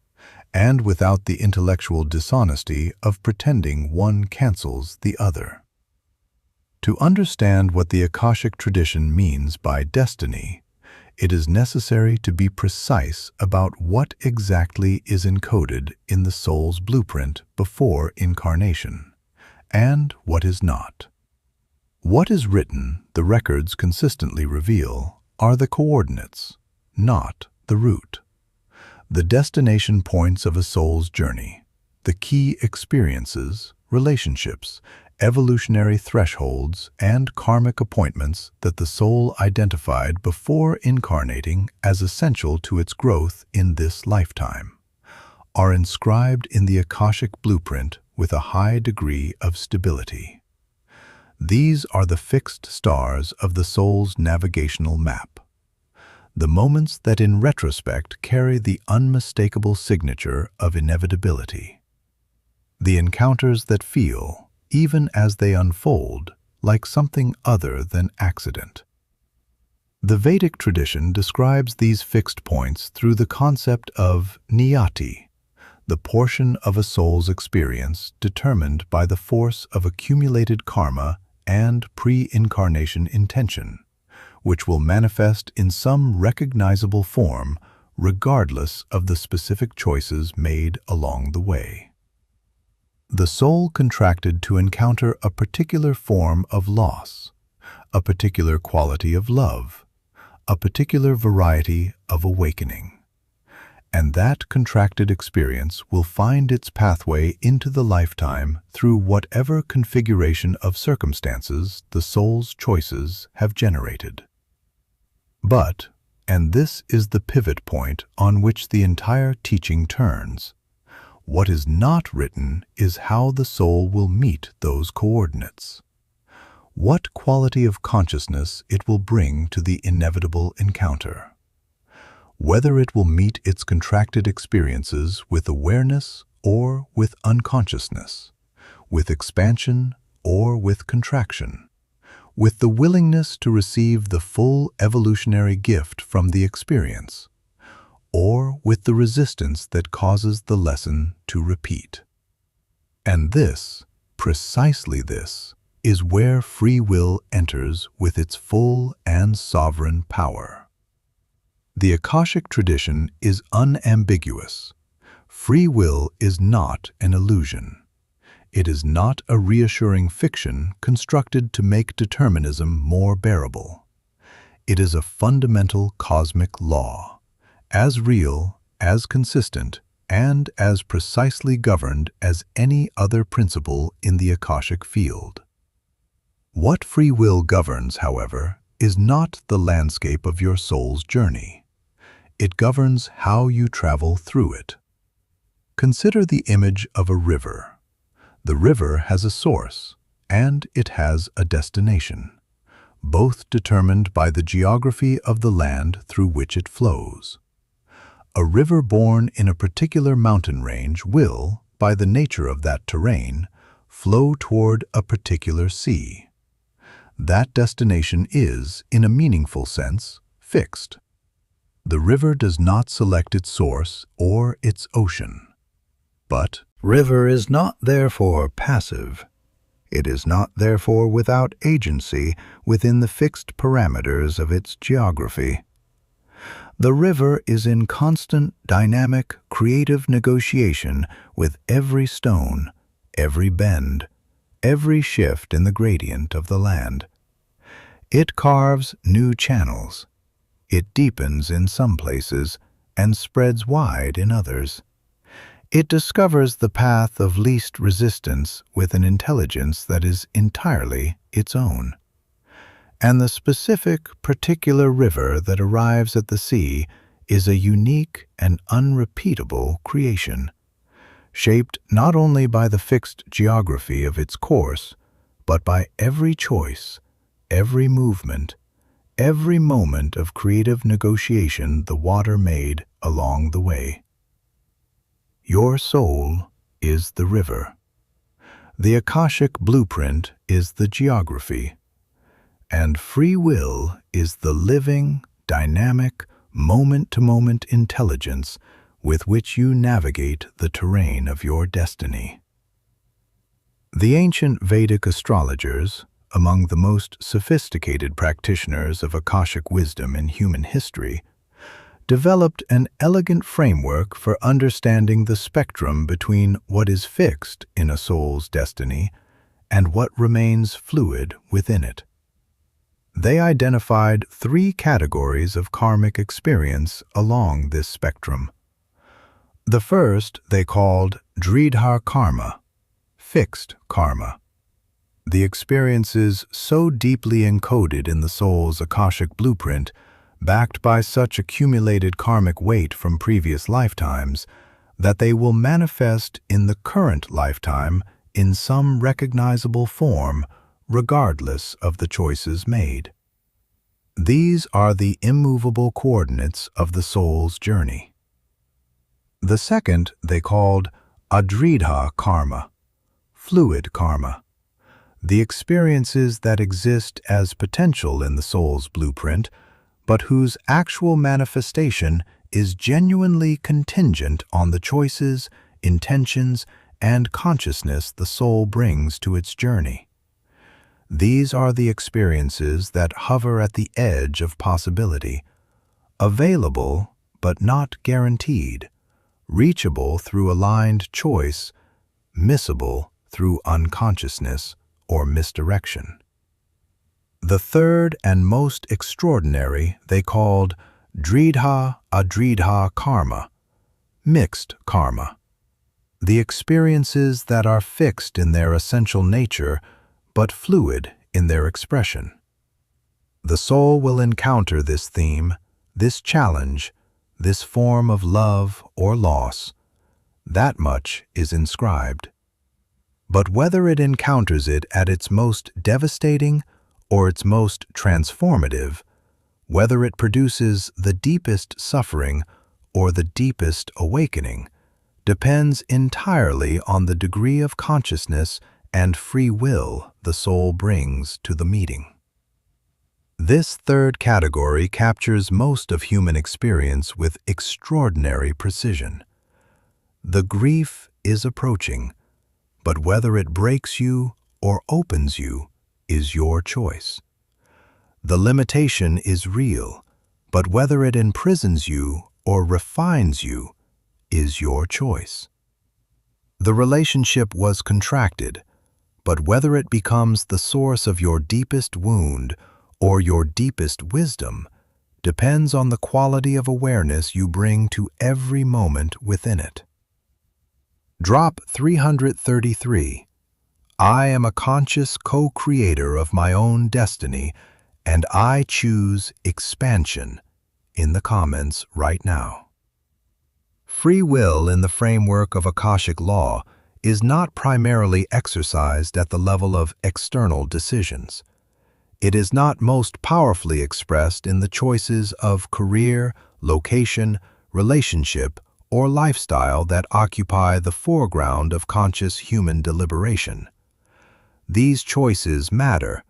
and without the intellectual dishonesty of pretending one cancels the other. To understand what the Akashic tradition means by destiny, it is necessary to be precise about what exactly is encoded in the soul's blueprint before incarnation, and what is not. What is written, the records consistently reveal, are the coordinates, not the route. The destination points of a soul's journey, the key experiences, relationships, evolutionary thresholds, and karmic appointments that the soul identified before incarnating as essential to its growth in this lifetime, are inscribed in the Akashic blueprint with a high degree of stability. These are the fixed stars of the soul's navigational map, the moments that in retrospect carry the unmistakable signature of inevitability, the encounters that feel, even as they unfold, like something other than accident. The Vedic tradition describes these fixed points through the concept of niyati, the portion of a soul's experience determined by the force of accumulated karma and pre-incarnation intention, which will manifest in some recognizable form regardless of the specific choices made along the way. The soul contracted to encounter a particular form of loss, a particular quality of love, a particular variety of awakening. And that contracted experience will find its pathway into the lifetime through whatever configuration of circumstances the soul's choices have generated. But, and this is the pivot point on which the entire teaching turns, what is not written is how the soul will meet those coordinates, what quality of consciousness it will bring to the inevitable encounter, whether it will meet its contracted experiences with awareness or with unconsciousness, with expansion or with contraction, with the willingness to receive the full evolutionary gift from the experience, or with the resistance that causes the lesson to repeat. And this, precisely this, is where free will enters with its full and sovereign power. The Akashic tradition is unambiguous. Free will is not an illusion. It is not a reassuring fiction constructed to make determinism more bearable. It is a fundamental cosmic law, as real, as consistent, and as precisely governed as any other principle in the Akashic field. What free will governs, however, is not the landscape of your soul's journey. It governs how you travel through it. Consider the image of a river. The river has a source, and it has a destination, both determined by the geography of the land through which it flows. A river born in a particular mountain range will, by the nature of that terrain, flow toward a particular sea. That destination is, in a meaningful sense, fixed. The river does not select its source or its ocean. But river is not therefore passive. It is not therefore without agency within the fixed parameters of its geography. The river is in constant, dynamic, creative negotiation with every stone, every bend, every shift in the gradient of the land. It carves new channels. It deepens in some places and spreads wide in others. It discovers the path of least resistance with an intelligence that is entirely its own. And the specific, particular river that arrives at the sea is a unique and unrepeatable creation, shaped not only by the fixed geography of its course, but by every choice, every movement, every moment of creative negotiation the water made along the way. Your soul is the river. The Akashic blueprint is the geography. And free will is the living, dynamic, moment-to-moment intelligence with which you navigate the terrain of your destiny. The ancient Vedic astrologers, among the most sophisticated practitioners of Akashic wisdom in human history, developed an elegant framework for understanding the spectrum between what is fixed in a soul's destiny and what remains fluid within it. They identified 3 categories of karmic experience along this spectrum. The first they called Dridha karma, fixed karma. The experiences so deeply encoded in the soul's Akashic blueprint, backed by such accumulated karmic weight from previous lifetimes, that they will manifest in the current lifetime in some recognizable form, regardless of the choices made. These are the immovable coordinates of the soul's journey. The second they called Adridha karma, fluid karma. The experiences that exist as potential in the soul's blueprint, but whose actual manifestation is genuinely contingent on the choices, intentions, and consciousness the soul brings to its journey. These are the experiences that hover at the edge of possibility, available but not guaranteed, reachable through aligned choice, missable through unconsciousness or misdirection. The third and most extraordinary they called Dridha Adridha karma, mixed karma. The experiences that are fixed in their essential nature but fluid in their expression. The soul will encounter this theme, this challenge, this form of love or loss. That much is inscribed. But whether it encounters it at its most devastating or its most transformative, whether it produces the deepest suffering or the deepest awakening, depends entirely on the degree of consciousness and free will the soul brings to the meeting. This third category captures most of human experience with extraordinary precision. The grief is approaching, but whether it breaks you or opens you is your choice. The limitation is real, but whether it imprisons you or refines you is your choice. The relationship was contracted, but whether it becomes the source of your deepest wound or your deepest wisdom depends on the quality of awareness you bring to every moment within it. Drop 333. I am a conscious co-creator of my own destiny, and I choose expansion in the comments right now. Free will in the framework of Akashic Law is not primarily exercised at the level of external decisions. It is not most powerfully expressed in the choices of career, location, relationship, or lifestyle that occupy the foreground of conscious human deliberation. These choices matter,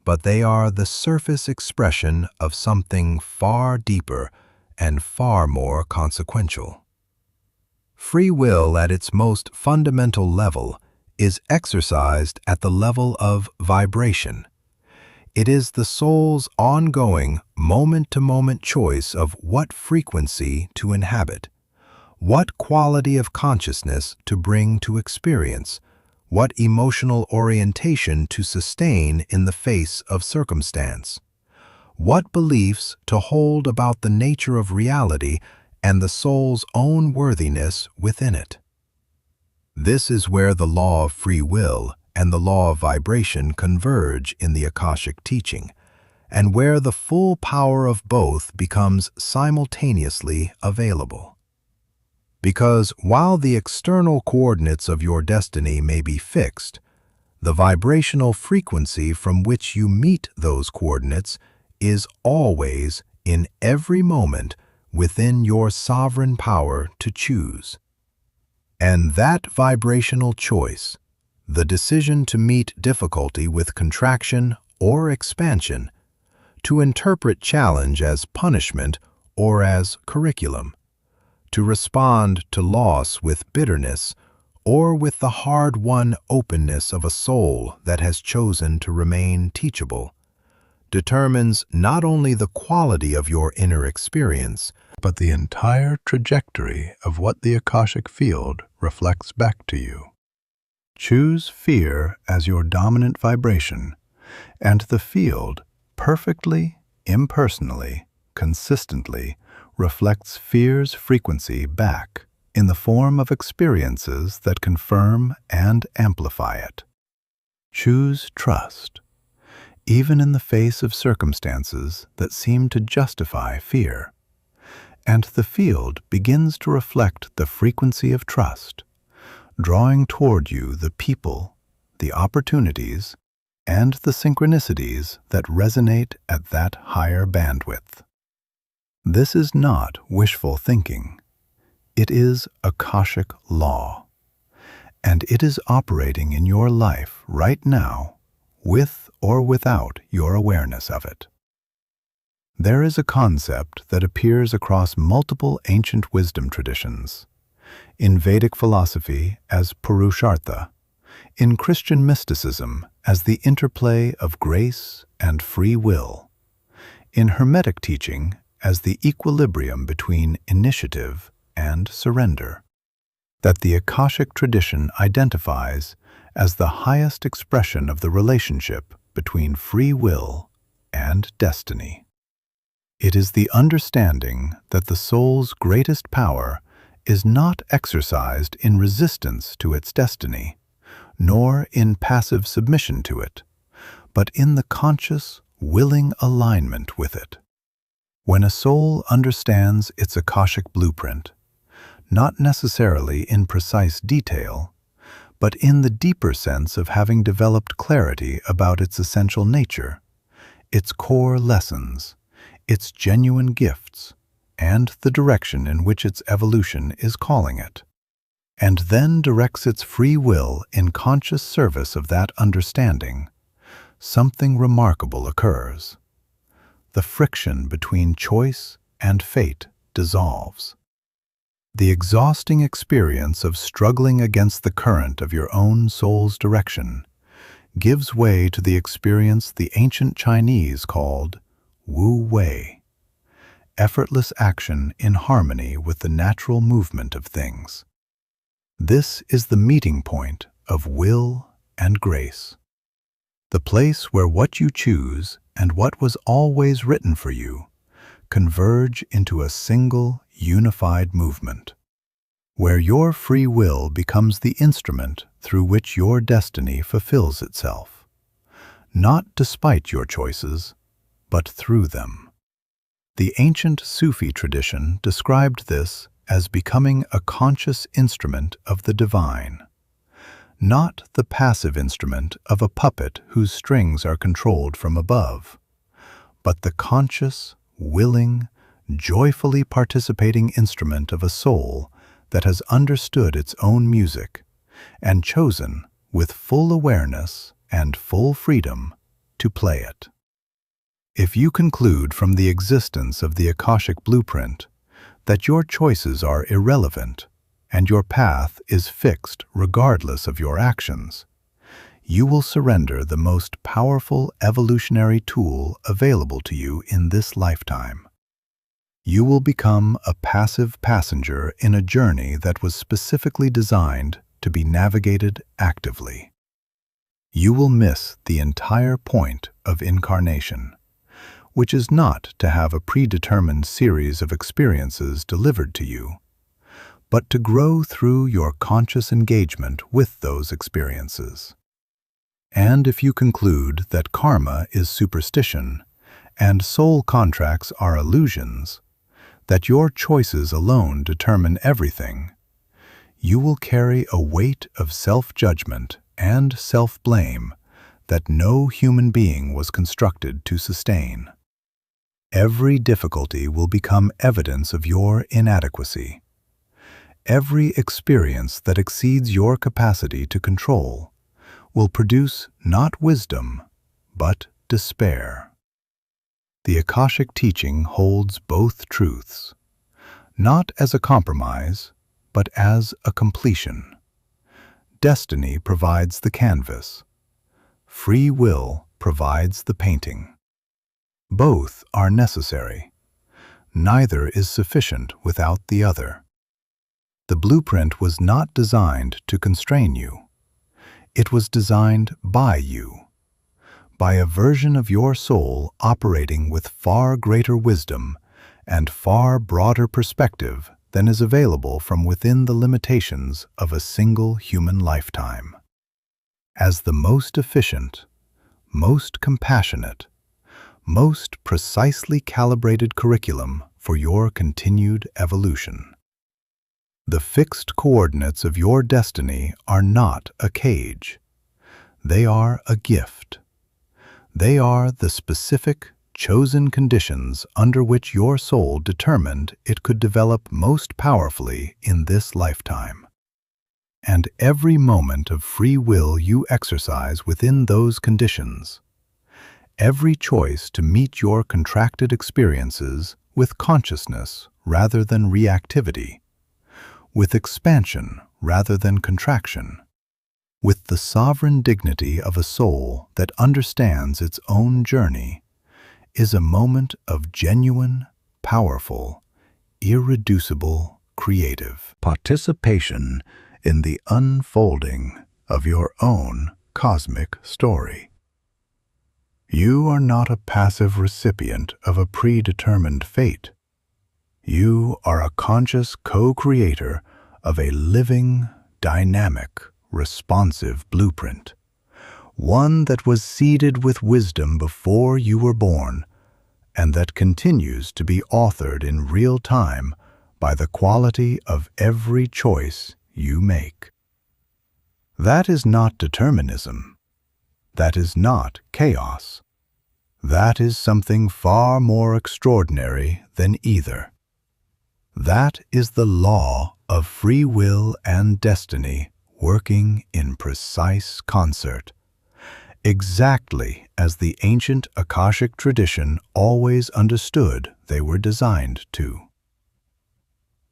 but they are the surface expression of something far deeper and far more consequential. Free will at its most fundamental level is exercised at the level of vibration. It is the soul's ongoing, moment-to-moment choice of what frequency to inhabit, what quality of consciousness to bring to experience, what emotional orientation to sustain in the face of circumstance, what beliefs to hold about the nature of reality and the soul's own worthiness within it. This is where the law of free will and the law of vibration converge in the Akashic teaching, and where the full power of both becomes simultaneously available. Because while the external coordinates of your destiny may be fixed, the vibrational frequency from which you meet those coordinates is always, in every moment, within your sovereign power to choose. And that vibrational choice, the decision to meet difficulty with contraction or expansion, to interpret challenge as punishment or as curriculum, to respond to loss with bitterness or with the hard-won openness of a soul that has chosen to remain teachable, determines not only the quality of your inner experience, but the entire trajectory of what the Akashic field reflects back to you. Choose fear as your dominant vibration, and the field perfectly, impersonally, consistently reflects fear's frequency back in the form of experiences that confirm and amplify it. Choose trust, even in the face of circumstances that seem to justify fear, and the field begins to reflect the frequency of trust, drawing toward you the people, the opportunities, and the synchronicities that resonate at that higher bandwidth. This is not wishful thinking. It is Akashic Law, and it is operating in your life right now, with or without your awareness of it. There is a concept that appears across multiple ancient wisdom traditions, in Vedic philosophy as Purushartha, in Christian mysticism as the interplay of grace and free will, in Hermetic teaching as the equilibrium between initiative and surrender, that the Akashic tradition identifies as the highest expression of the relationship between free will and destiny. It is the understanding that the soul's greatest power is not exercised in resistance to its destiny, nor in passive submission to it, but in the conscious, willing alignment with it. When a soul understands its Akashic blueprint, not necessarily in precise detail, but in the deeper sense of having developed clarity about its essential nature, its core lessons, its genuine gifts, and the direction in which its evolution is calling it, and then directs its free will in conscious service of that understanding, something remarkable occurs. The friction between choice and fate dissolves. The exhausting experience of struggling against the current of your own soul's direction gives way to the experience the ancient Chinese called Wu Wei, effortless action in harmony with the natural movement of things. This is the meeting point of will and grace, the place where what you choose and what was always written for you converge into a single, unified movement, where your free will becomes the instrument through which your destiny fulfills itself, not despite your choices, but through them. The ancient Sufi tradition described this as becoming a conscious instrument of the divine, not the passive instrument of a puppet whose strings are controlled from above, but the conscious, willing, joyfully participating instrument of a soul that has understood its own music and chosen, with full awareness and full freedom, to play it. If you conclude from the existence of the Akashic blueprint that your choices are irrelevant and your path is fixed regardless of your actions, you will surrender the most powerful evolutionary tool available to you in this lifetime. You will become a passive passenger in a journey that was specifically designed to be navigated actively. You will miss the entire point of incarnation, which is not to have a predetermined series of experiences delivered to you, but to grow through your conscious engagement with those experiences. And if you conclude that karma is superstition and soul contracts are illusions, that your choices alone determine everything, you will carry a weight of self-judgment and self-blame that no human being was constructed to sustain. Every difficulty will become evidence of your inadequacy. Every experience that exceeds your capacity to control will produce not wisdom, but despair. The Akashic teaching holds both truths, not as a compromise, but as a completion. Destiny provides the canvas. Free will provides the painting. Both are necessary. Neither is sufficient without the other. The blueprint was not designed to constrain you. It was designed by you, by a version of your soul operating with far greater wisdom and far broader perspective than is available from within the limitations of a single human lifetime. As the most efficient, most compassionate, most precisely calibrated curriculum for your continued evolution. The fixed coordinates of your destiny are not a cage. They are a gift. They are the specific, chosen conditions under which your soul determined it could develop most powerfully in this lifetime. And every moment of free will you exercise within those conditions, every choice to meet your contracted experiences with consciousness rather than reactivity, with expansion rather than contraction, with the sovereign dignity of a soul that understands its own journey, is a moment of genuine, powerful, irreducible, creative participation in the unfolding of your own cosmic story. You are not a passive recipient of a predetermined fate. You are a conscious co-creator of a living, dynamic, responsive blueprint, one that was seeded with wisdom before you were born, and that continues to be authored in real time by the quality of every choice you make. That is not determinism. That is not chaos. That is something far more extraordinary than either. That is the law of free will and destiny working in precise concert, exactly as the ancient Akashic tradition always understood they were designed to.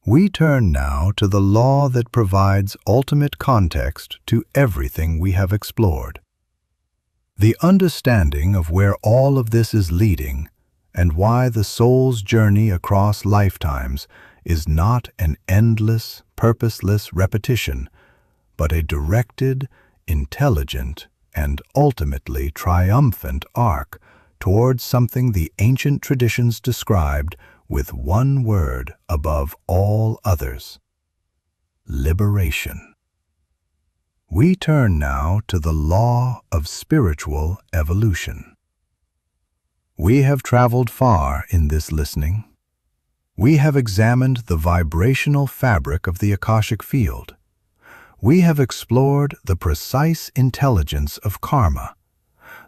We turn now to the law that provides ultimate context to everything we have explored. The understanding of where all of this is leading and why the soul's journey across lifetimes is not an endless, purposeless repetition, but a directed, intelligent, and ultimately triumphant arc towards something the ancient traditions described with one word above all others: liberation. We turn now to the law of spiritual evolution. We have traveled far in this listening. We have examined the vibrational fabric of the Akashic field. We have explored the precise intelligence of karma,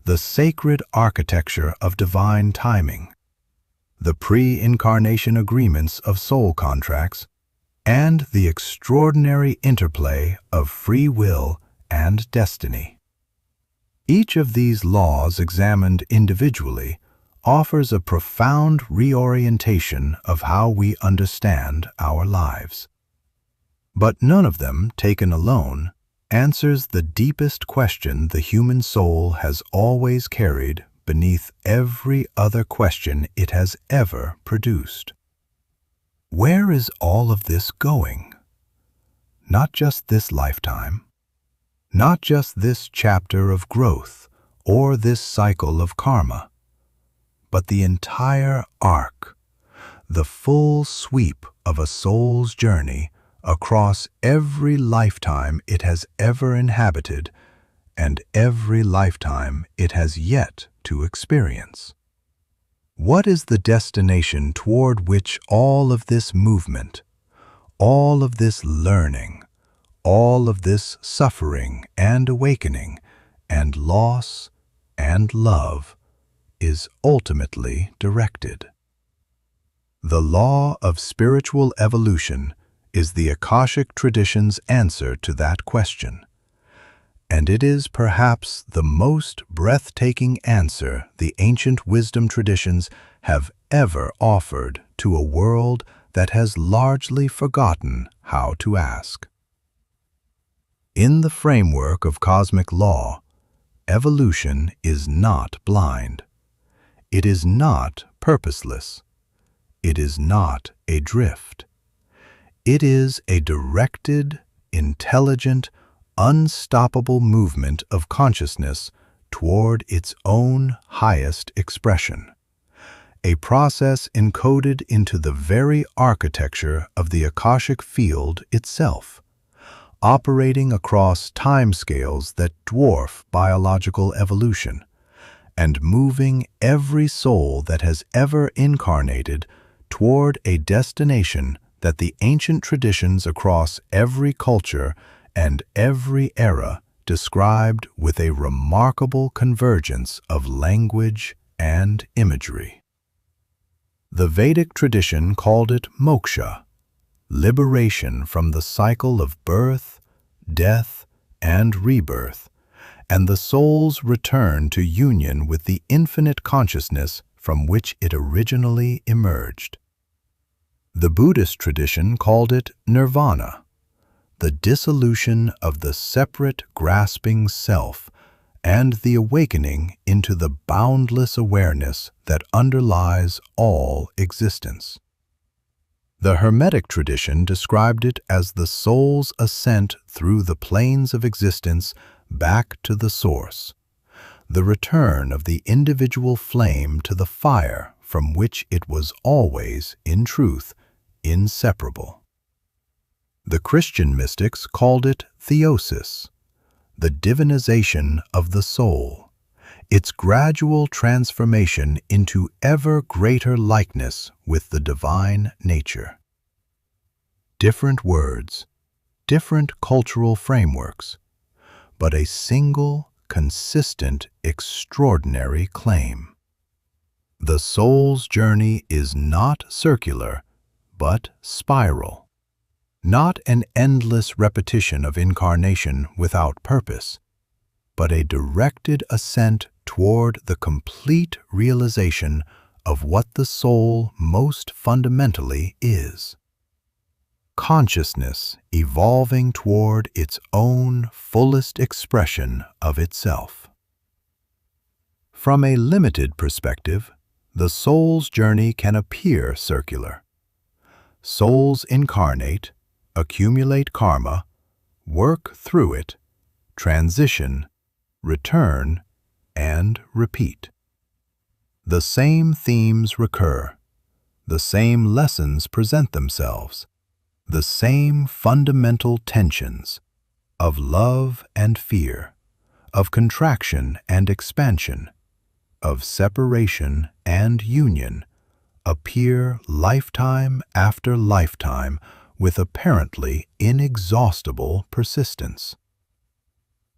the sacred architecture of divine timing, the pre-incarnation agreements of soul contracts, and the extraordinary interplay of free will and destiny. Each of these laws examined individually offers a profound reorientation of how we understand our lives. But none of them, taken alone, answers the deepest question the human soul has always carried beneath every other question it has ever produced. Where is all of this going? Not just this lifetime, not just this chapter of growth or this cycle of karma, but the entire arc, the full sweep of a soul's journey across every lifetime it has ever inhabited and every lifetime it has yet to experience. What is the destination toward which all of this movement, all of this learning, all of this suffering and awakening and loss and love is ultimately directed? The law of spiritual evolution is the Akashic tradition's answer to that question, and it is perhaps the most breathtaking answer the ancient wisdom traditions have ever offered to a world that has largely forgotten how to ask. In the framework of cosmic law, evolution is not blind. It is not purposeless. It is not a drift. It is a directed, intelligent, unstoppable movement of consciousness toward its own highest expression, a process encoded into the very architecture of the Akashic field itself, operating across timescales that dwarf biological evolution, and moving every soul that has ever incarnated toward a destination that the ancient traditions across every culture and every era described with a remarkable convergence of language and imagery. The Vedic tradition called it moksha, liberation from the cycle of birth, death, and rebirth, and the soul's return to union with the infinite consciousness from which it originally emerged. The Buddhist tradition called it nirvana, the dissolution of the separate grasping self and the awakening into the boundless awareness that underlies all existence. The Hermetic tradition described it as the soul's ascent through the planes of existence back to the source, the return of the individual flame to the fire from which it was always, in truth, inseparable. The Christian mystics called it theosis, the divinization of the soul, its gradual transformation into ever greater likeness with the divine nature. Different words, different cultural frameworks, but a single, consistent, extraordinary claim. The soul's journey is not circular, but spiral. Not an endless repetition of incarnation without purpose, but a directed ascent toward the complete realization of what the soul most fundamentally is. Consciousness evolving toward its own fullest expression of itself. From a limited perspective, the soul's journey can appear circular. Souls incarnate, accumulate karma, work through it, transition, return, and repeat. The same themes recur, the same lessons present themselves, the same fundamental tensions of love and fear, of contraction and expansion, of separation and union, appear lifetime after lifetime with apparently inexhaustible persistence.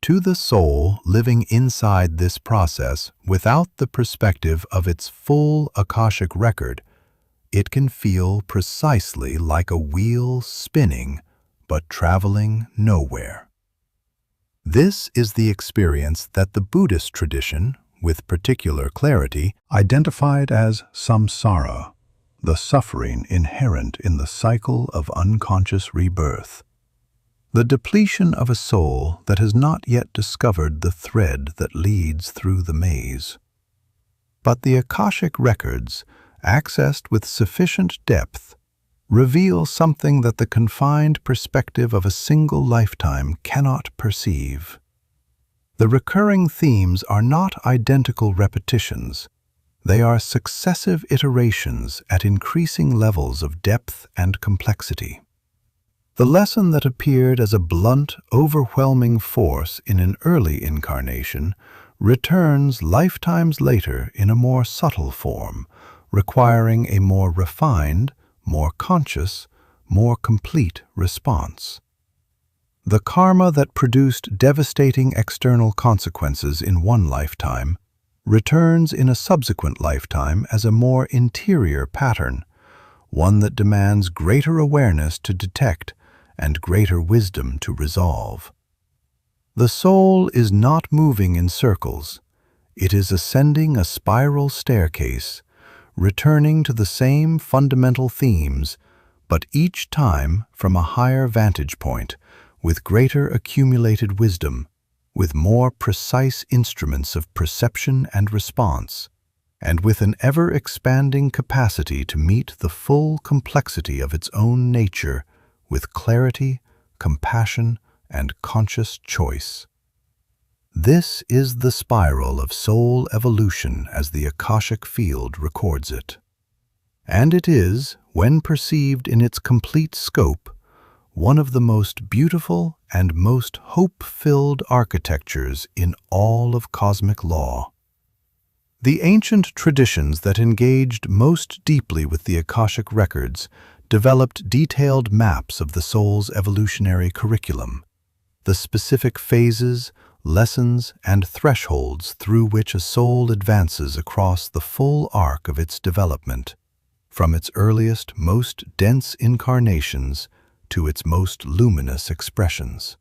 To the soul living inside this process without the perspective of its full Akashic record, it can feel precisely like a wheel spinning but traveling nowhere. This is the experience that the Buddhist tradition, with particular clarity, identified as samsara, the suffering inherent in the cycle of unconscious rebirth, the depletion of a soul that has not yet discovered the thread that leads through the maze. But the Akashic records, accessed with sufficient depth, reveal something that the confined perspective of a single lifetime cannot perceive. The recurring themes are not identical repetitions. They are successive iterations at increasing levels of depth and complexity. The lesson that appeared as a blunt, overwhelming force in an early incarnation returns lifetimes later in a more subtle form, requiring a more refined, more conscious, more complete response. The karma that produced devastating external consequences in one lifetime returns in a subsequent lifetime as a more interior pattern, one that demands greater awareness to detect and greater wisdom to resolve. The soul is not moving in circles. It is ascending a spiral staircase, returning to the same fundamental themes, but each time from a higher vantage point, with greater accumulated wisdom, with more precise instruments of perception and response, and with an ever-expanding capacity to meet the full complexity of its own nature with clarity, compassion, and conscious choice. This is the spiral of soul evolution as the Akashic field records it. And it is, when perceived in its complete scope, one of the most beautiful and most hope-filled architectures in all of cosmic law. The ancient traditions that engaged most deeply with the Akashic records developed detailed maps of the soul's evolutionary curriculum, the specific phases, lessons, and thresholds through which a soul advances across the full arc of its development, from its earliest, most dense incarnations to its most luminous expressions.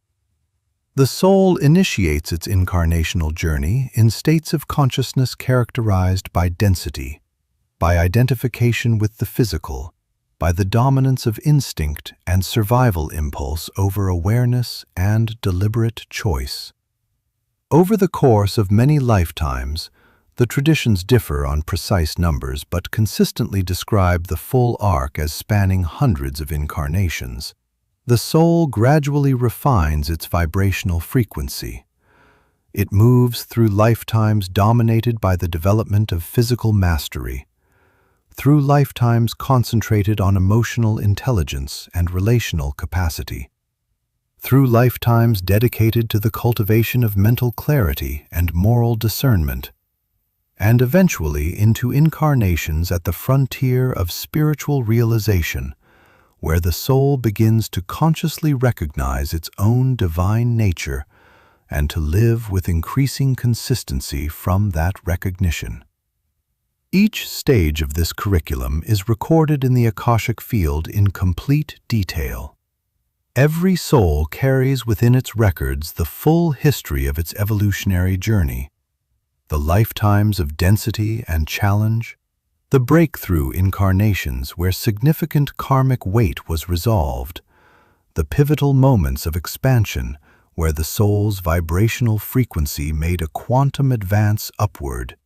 The soul initiates its incarnational journey in states of consciousness characterized by density, by identification with the physical, by the dominance of instinct and survival impulse over awareness and deliberate choice. Over the course of many lifetimes, the traditions differ on precise numbers but consistently describe the full arc as spanning hundreds of incarnations. The soul gradually refines its vibrational frequency. It moves through lifetimes dominated by the development of physical mastery, through lifetimes concentrated on emotional intelligence and relational capacity, through lifetimes dedicated to the cultivation of mental clarity and moral discernment, and eventually into incarnations at the frontier of spiritual realization, where the soul begins to consciously recognize its own divine nature and to live with increasing consistency from that recognition. Each stage of this curriculum is recorded in the Akashic field in complete detail. Every soul carries within its records the full history of its evolutionary journey, the lifetimes of density and challenge, the breakthrough incarnations where significant karmic weight was resolved, the pivotal moments of expansion where the soul's vibrational frequency made a quantum advance upward,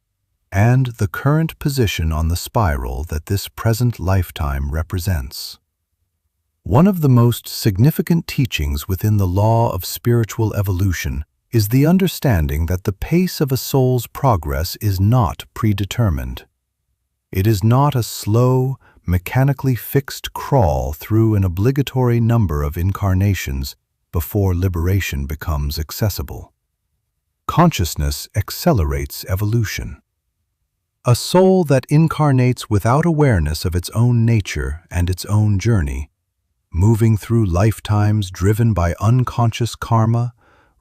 and the current position on the spiral that this present lifetime represents. One of the most significant teachings within the law of spiritual evolution is the understanding that the pace of a soul's progress is not predetermined. It is not a slow, mechanically fixed crawl through an obligatory number of incarnations before liberation becomes accessible. Consciousness accelerates evolution. A soul that incarnates without awareness of its own nature and its own journey, moving through lifetimes driven by unconscious karma,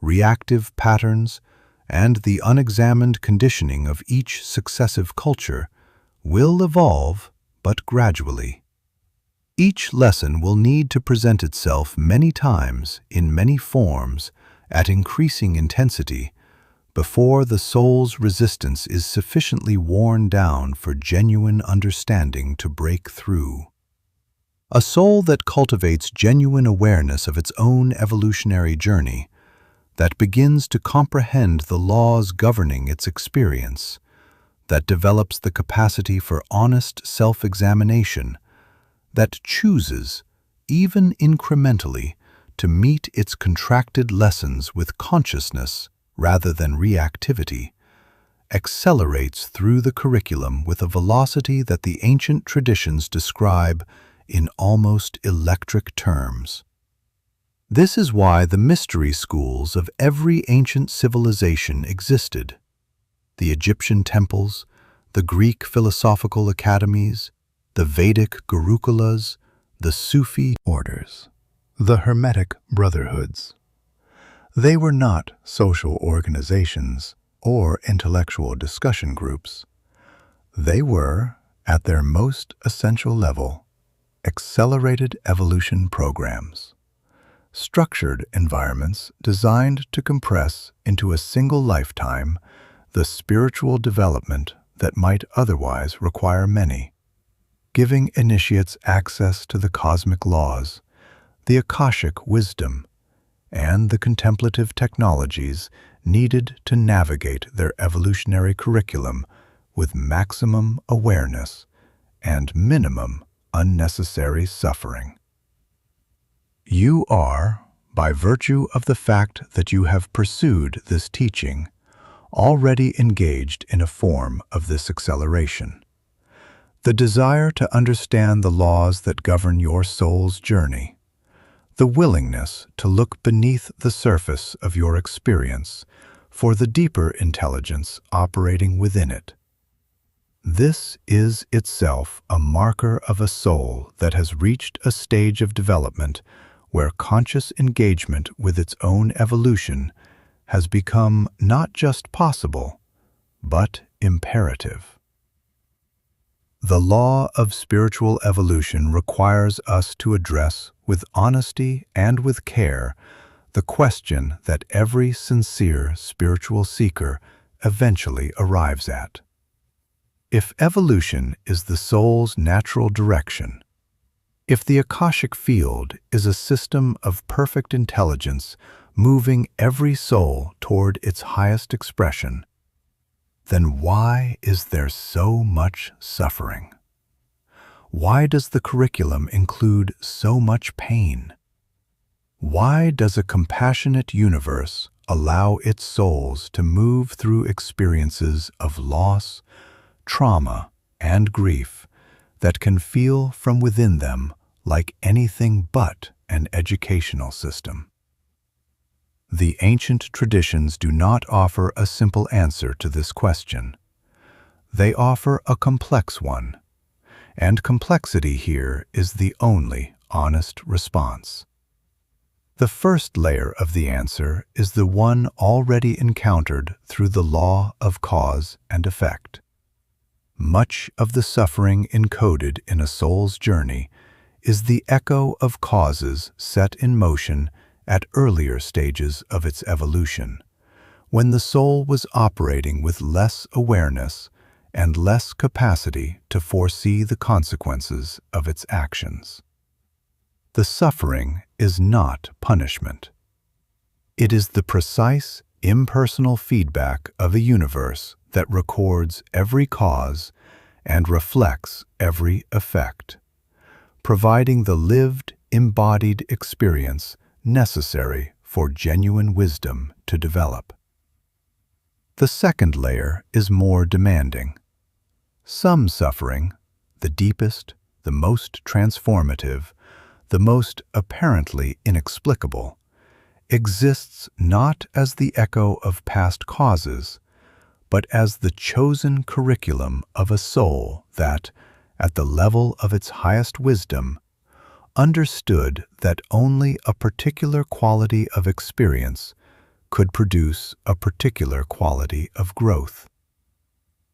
reactive patterns, and the unexamined conditioning of each successive culture, will evolve, but gradually. Each lesson will need to present itself many times, in many forms, at increasing intensity, before the soul's resistance is sufficiently worn down for genuine understanding to break through. A soul that cultivates genuine awareness of its own evolutionary journey, that begins to comprehend the laws governing its experience, that develops the capacity for honest self-examination, that chooses, even incrementally, to meet its contracted lessons with consciousness rather than reactivity, accelerates through the curriculum with a velocity that the ancient traditions describe in almost electric terms. This is why the mystery schools of every ancient civilization existed. The Egyptian temples, the Greek philosophical academies, the Vedic gurukulas, the Sufi orders, the Hermetic brotherhoods. They were not social organizations or intellectual discussion groups. They were, at their most essential level, accelerated evolution programs, structured environments designed to compress into a single lifetime the spiritual development that might otherwise require many, giving initiates access to the cosmic laws, the Akashic wisdom, and the contemplative technologies needed to navigate their evolutionary curriculum with maximum awareness and minimum unnecessary suffering. You are, by virtue of the fact that you have pursued this teaching, already engaged in a form of this acceleration. The desire to understand the laws that govern your soul's journey, the willingness to look beneath the surface of your experience for the deeper intelligence operating within it. This is itself a marker of a soul that has reached a stage of development where conscious engagement with its own evolution has become not just possible, but imperative. The law of spiritual evolution requires us to address with honesty and with care the question that every sincere spiritual seeker eventually arrives at. If evolution is the soul's natural direction, if the Akashic field is a system of perfect intelligence moving every soul toward its highest expression, then why is there so much suffering? Why does the curriculum include so much pain? Why does a compassionate universe allow its souls to move through experiences of loss, trauma, and grief that can feel from within them like anything but an educational system? The ancient traditions do not offer a simple answer to this question. They offer a complex one, and complexity here is the only honest response. The first layer of the answer is the one already encountered through the law of cause and effect. Much of the suffering encoded in a soul's journey is the echo of causes set in motion at earlier stages of its evolution, when the soul was operating with less awareness and less capacity to foresee the consequences of its actions. The suffering is not punishment. It is the precise, impersonal feedback of a universe that records every cause and reflects every effect, providing the lived, embodied experience necessary for genuine wisdom to develop. The second layer is more demanding. Some suffering, the deepest, the most transformative, the most apparently inexplicable, exists not as the echo of past causes, but as the chosen curriculum of a soul that, at the level of its highest wisdom, understood that only a particular quality of experience could produce a particular quality of growth.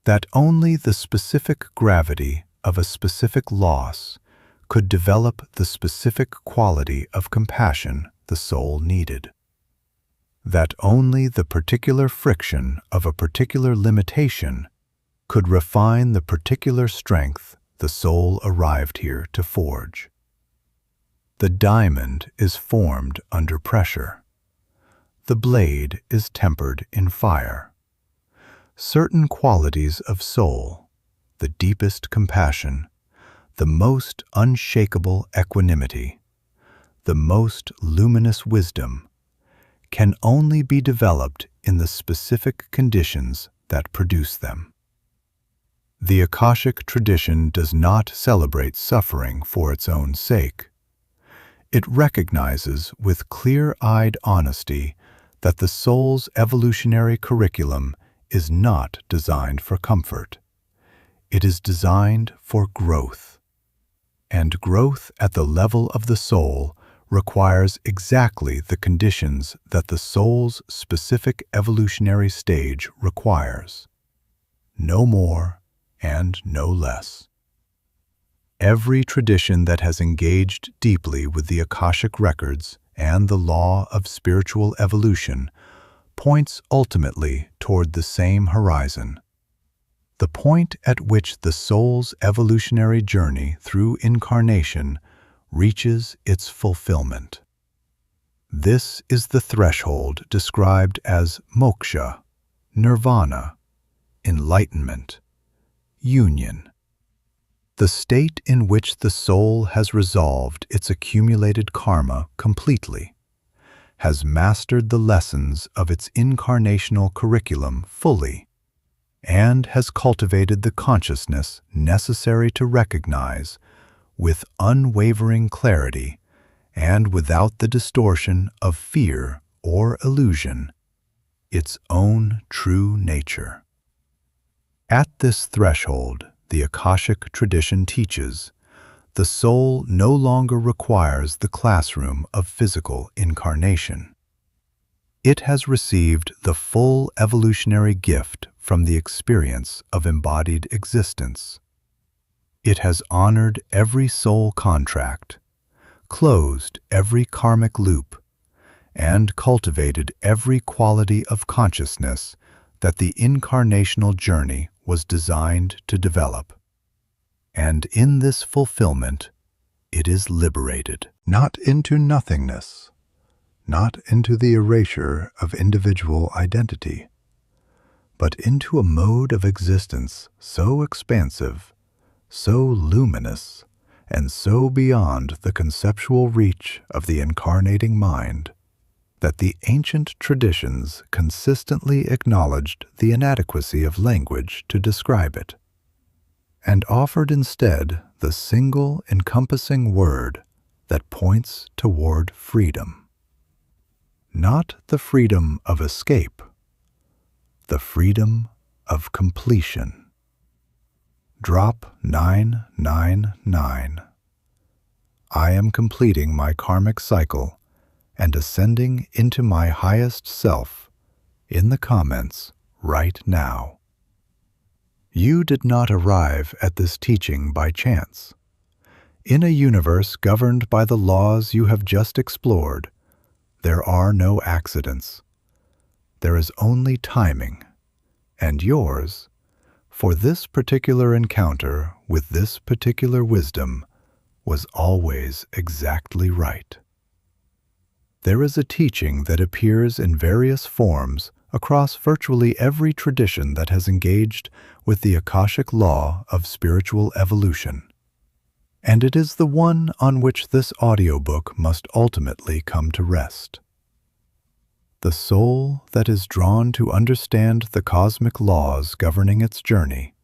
That only the specific gravity of a specific loss could develop the specific quality of compassion the soul needed. That only the particular friction of a particular limitation could refine the particular strength the soul arrived here to forge. The diamond is formed under pressure. The blade is tempered in fire. Certain qualities of soul, the deepest compassion, the most unshakable equanimity, the most luminous wisdom, can only be developed in the specific conditions that produce them. The Akashic tradition does not celebrate suffering for its own sake. It recognizes with clear-eyed honesty that the soul's evolutionary curriculum is not designed for comfort. It is designed for growth. And growth at the level of the soul requires exactly the conditions that the soul's specific evolutionary stage requires. No more and no less. Every tradition that has engaged deeply with the Akashic records and the law of spiritual evolution points ultimately toward the same horizon, the point at which the soul's evolutionary journey through incarnation reaches its fulfillment. This is the threshold described as moksha, nirvana, enlightenment, union, the state in which the soul has resolved its accumulated karma completely, has mastered the lessons of its incarnational curriculum fully, and has cultivated the consciousness necessary to recognize, with unwavering clarity and without the distortion of fear or illusion, its own true nature. At this threshold, the Akashic tradition teaches, the soul no longer requires the classroom of physical incarnation. It has received the full evolutionary gift from the experience of embodied existence. It has honored every soul contract, closed every karmic loop, and cultivated every quality of consciousness that the incarnational journey was designed to develop. And in this fulfillment, it is liberated, not into nothingness, not into the erasure of individual identity, but into a mode of existence so expansive, so luminous, and so beyond the conceptual reach of the incarnating mind, that the ancient traditions consistently acknowledged the inadequacy of language to describe it, and offered instead the single encompassing word that points toward freedom. Not the freedom of escape, the freedom of completion. Drop 999. I am completing my karmic cycle and ascending into my highest self in the comments right now. You did not arrive at this teaching by chance. In a universe governed by the laws you have just explored, there are no accidents. There is only timing, and yours, for this particular encounter with this particular wisdom, was always exactly right. There is a teaching that appears in various forms across virtually every tradition that has engaged with the Akashic Law of spiritual evolution, and it is the one on which this audiobook must ultimately come to rest. The soul that is drawn to understand the cosmic laws governing its journey,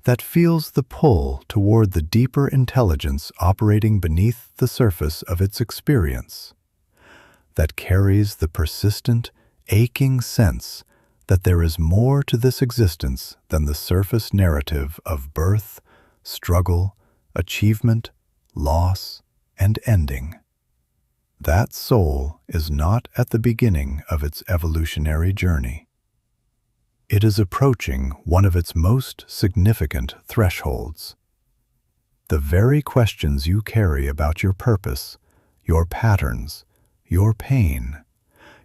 that feels the pull toward the deeper intelligence operating beneath the surface of its experience, that carries the persistent, aching sense that there is more to this existence than the surface narrative of birth, struggle, achievement, loss, and ending. That soul is not at the beginning of its evolutionary journey. It is approaching one of its most significant thresholds. The very questions you carry about your purpose, your patterns, your pain,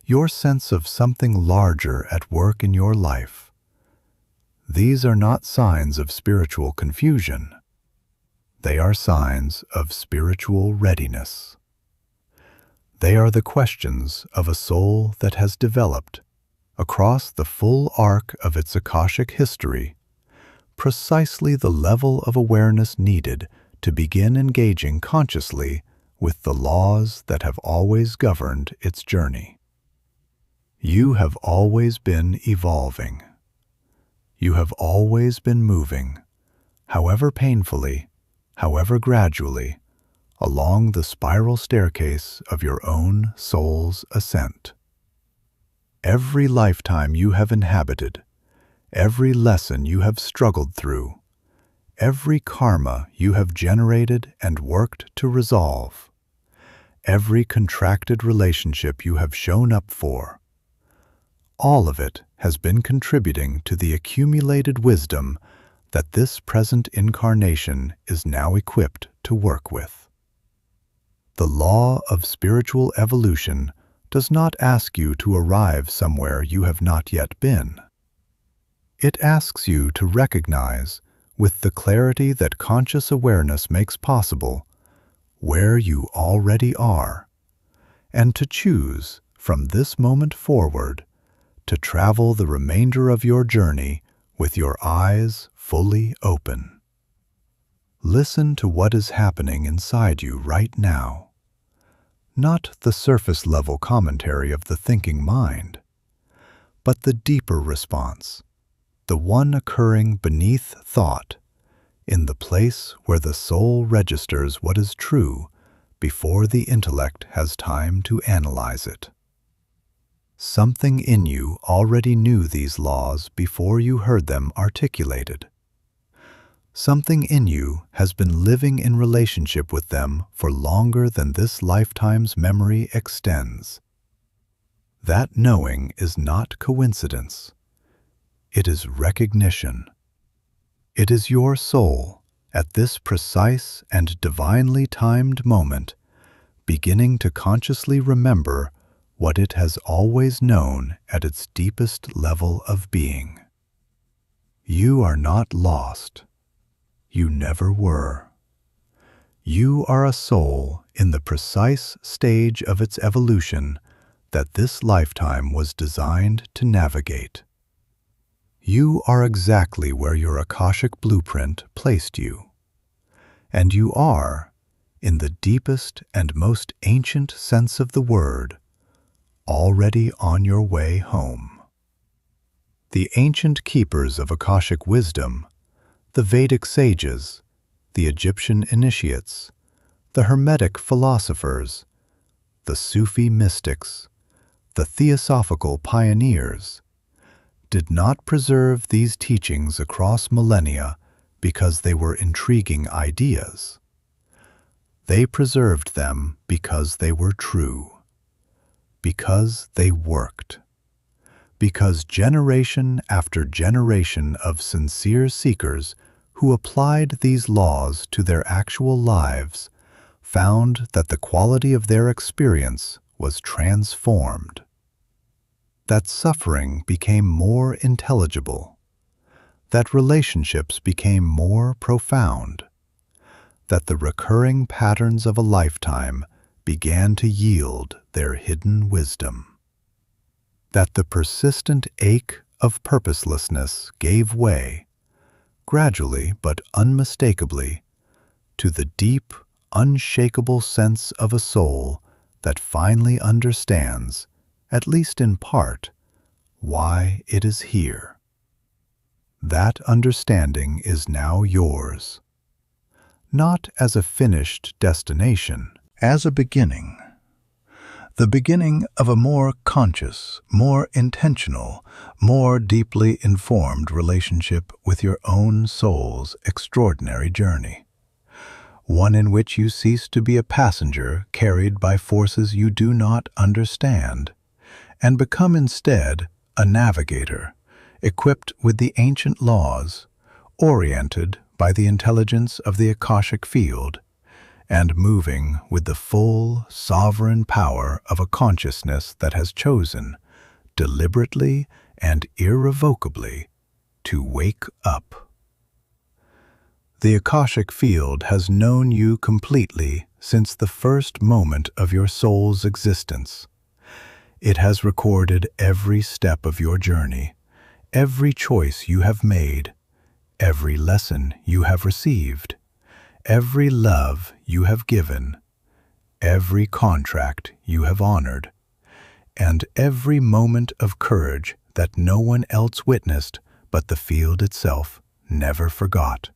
your sense of something larger at work in your life, these are not signs of spiritual confusion. They are signs of spiritual readiness. They are the questions of a soul that has developed, across the full arc of its Akashic history, precisely the level of awareness needed to begin engaging consciously with the laws that have always governed its journey. You have always been evolving. You have always been moving, however painfully, however gradually, along the spiral staircase of your own soul's ascent. Every lifetime you have inhabited, every lesson you have struggled through, every karma you have generated and worked to resolve, every contracted relationship you have shown up for, all of it has been contributing to the accumulated wisdom that this present incarnation is now equipped to work with. The law of spiritual evolution does not ask you to arrive somewhere you have not yet been. It asks you to recognize, with the clarity that conscious awareness makes possible, where you already are, and to choose, from this moment forward, to travel the remainder of your journey with your eyes fully open. Listen to what is happening inside you right now. Not the surface-level commentary of the thinking mind, but the deeper response, the one occurring beneath thought, in the place where the soul registers what is true before the intellect has time to analyze it. Something in you already knew these laws before you heard them articulated. Something in you has been living in relationship with them for longer than this lifetime's memory extends. That knowing is not coincidence. It is recognition. It is your soul, at this precise and divinely timed moment, beginning to consciously remember what it has always known at its deepest level of being. You are not lost. You never were. You are a soul in the precise stage of its evolution that this lifetime was designed to navigate. You are exactly where your Akashic blueprint placed you. And you are, in the deepest and most ancient sense of the word, already on your way home. The ancient keepers of Akashic wisdom, the Vedic sages, the Egyptian initiates, the Hermetic philosophers, the Sufi mystics, the theosophical pioneers, did not preserve these teachings across millennia because they were intriguing ideas. They preserved them because they were true, because they worked, because generation after generation of sincere seekers who applied these laws to their actual lives found that the quality of their experience was transformed, that suffering became more intelligible, that relationships became more profound, that the recurring patterns of a lifetime began to yield their hidden wisdom, that the persistent ache of purposelessness gave way, gradually but unmistakably, to the deep, unshakable sense of a soul that finally understands, at least in part, why it is here. That understanding is now yours, not as a finished destination, as a beginning. The beginning of a more conscious, more intentional, more deeply informed relationship with your own soul's extraordinary journey. One in which you cease to be a passenger carried by forces you do not understand, and become instead a navigator, equipped with the ancient laws, oriented by the intelligence of the Akashic field, and moving with the full, sovereign power of a consciousness that has chosen, deliberately and irrevocably, to wake up. The Akashic field has known you completely since the first moment of your soul's existence. It has recorded every step of your journey, every choice you have made, every lesson you have received, every love you have given, every contract you have honored, and every moment of courage that no one else witnessed but the field itself never forgot.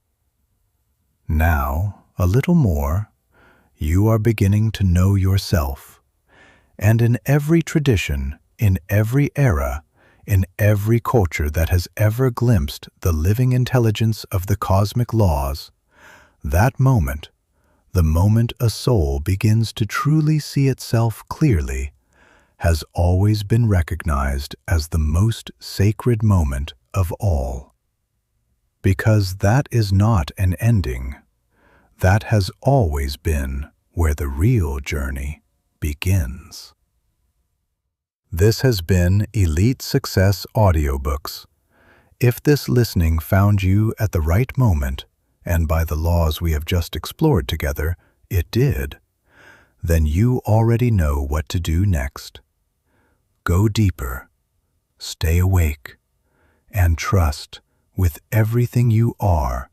Now, a little more, you are beginning to know yourself, and in every tradition, in every era, in every culture that has ever glimpsed the living intelligence of the cosmic laws, that moment, the moment a soul begins to truly see itself clearly, has always been recognized as the most sacred moment of all. Because that is not an ending. That has always been where the real journey begins. This has been Elite Success Audiobooks. If this listening found you at the right moment, and by the laws we have just explored together, it did, then you already know what to do next. Go deeper, stay awake, and trust with everything you are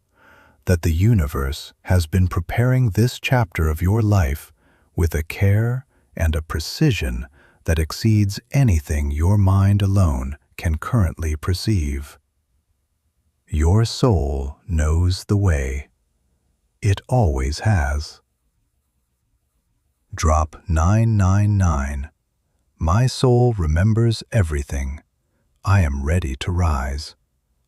that the universe has been preparing this chapter of your life with a care and a precision that exceeds anything your mind alone can currently perceive. Your soul knows the way. It always has. Drop 999. My soul remembers everything. I am ready to rise.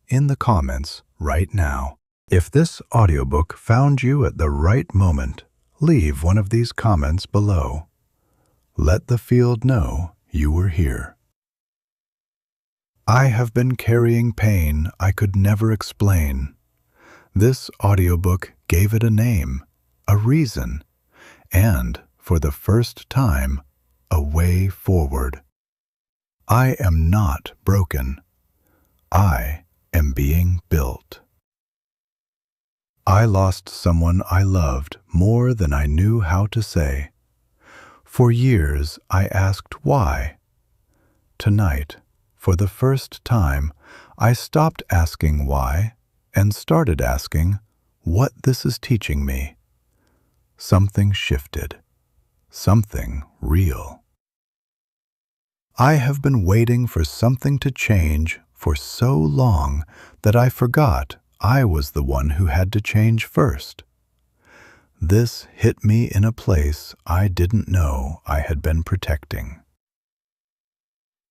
In the comments right now. If this audiobook found you at the right moment, leave one of these comments below. Let the field know you were here. I have been carrying pain I could never explain. This audiobook gave it a name, a reason, and, for the first time, a way forward. I am not broken. I am being built. I lost someone I loved more than I knew how to say. For years I asked why. Tonight, for the first time, I stopped asking why and started asking what this is teaching me. Something shifted. Something real. I have been waiting for something to change for so long that I forgot I was the one who had to change first. This hit me in a place I didn't know I had been protecting.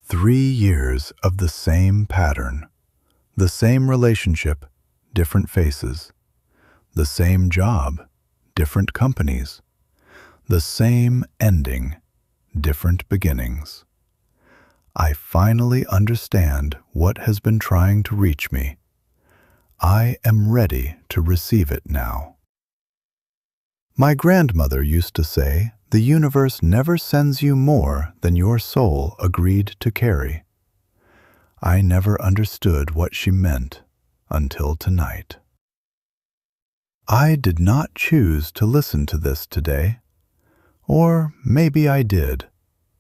3 years of the same pattern, the same relationship, different faces, the same job, different companies, the same ending, different beginnings. I finally understand what has been trying to reach me. I am ready to receive it now. My grandmother used to say, the universe never sends you more than your soul agreed to carry. I never understood what she meant until tonight. I did not choose to listen to this today. Or maybe I did,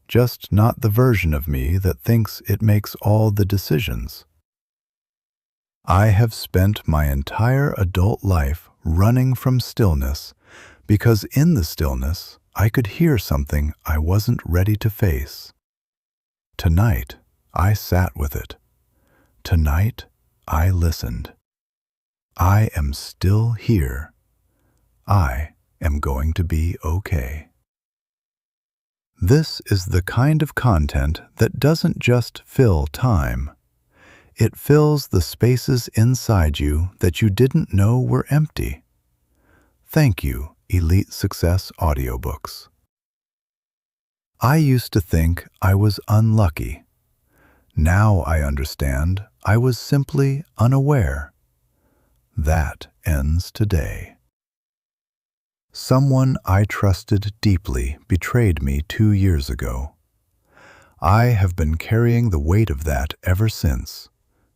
just not the version of me that thinks it makes all the decisions. I have spent my entire adult life running from stillness because in the stillness I could hear something I wasn't ready to face. Tonight I sat with it. Tonight I listened. I am still here. I am going to be okay. This is the kind of content that doesn't just fill time. It fills the spaces inside you that you didn't know were empty. Thank you, Elite Success Audiobooks. I used to think I was unlucky. Now I understand I was simply unaware. That ends today. Someone I trusted deeply betrayed me 2 years ago. I have been carrying the weight of that ever since,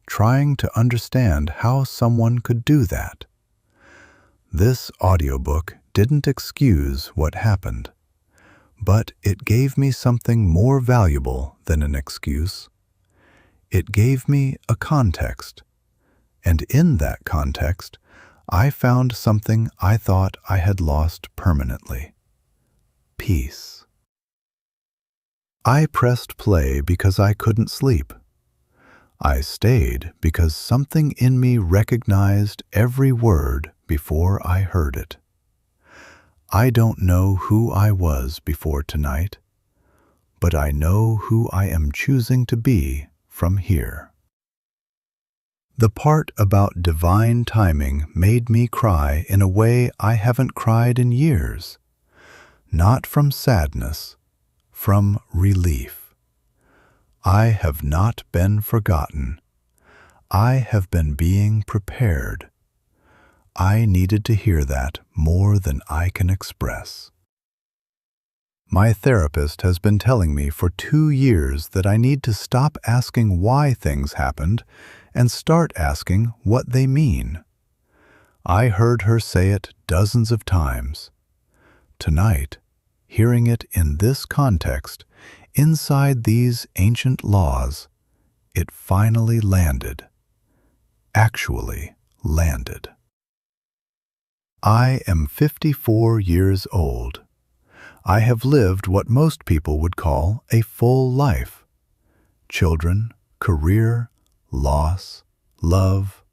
trying to understand how someone could do that. This audiobook didn't excuse what happened, but it gave me something more valuable than an excuse. It gave me a context, and in that context, I found something I thought I had lost permanently. Peace. I pressed play because I couldn't sleep. I stayed because something in me recognized every word before I heard it. I don't know who I was before tonight, but I know who I am choosing to be from here. The part about divine timing made me cry in a way I haven't cried in years. Not from sadness, from relief. I have not been forgotten. I have been being prepared. I needed to hear that more than I can express. My therapist has been telling me for 2 years that I need to stop asking why things happened and start asking what they mean. I heard her say it dozens of times. Tonight, hearing it in this context, inside these ancient laws, it finally landed. Actually landed. I am 54 years old. I have lived what most people would call a full life. Children, career, loss, love,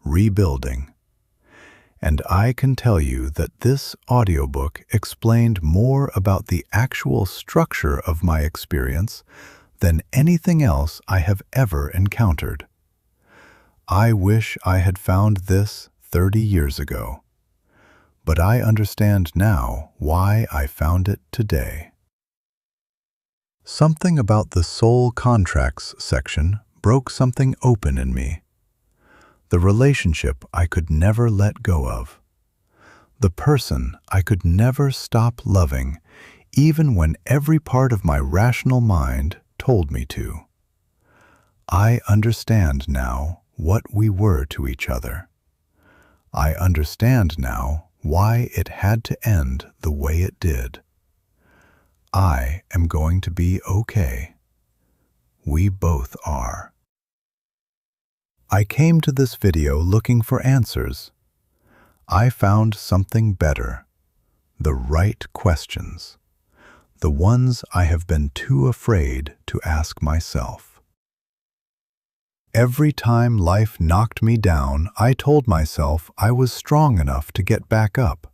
rebuilding. And I can tell you that this audiobook explained more about the actual structure of my experience than anything else I have ever encountered. I wish I had found this 30 years ago, but I understand now why I found it today. Something about the soul contracts section broke something open in me. The relationship I could never let go of. The person I could never stop loving, even when every part of my rational mind told me to. I understand now what we were to each other. I understand now why it had to end the way it did. I am going to be okay. We both are. I came to this video looking for answers. I found something better. The right questions. The ones I have been too afraid to ask myself. Every time life knocked me down, I told myself I was strong enough to get back up.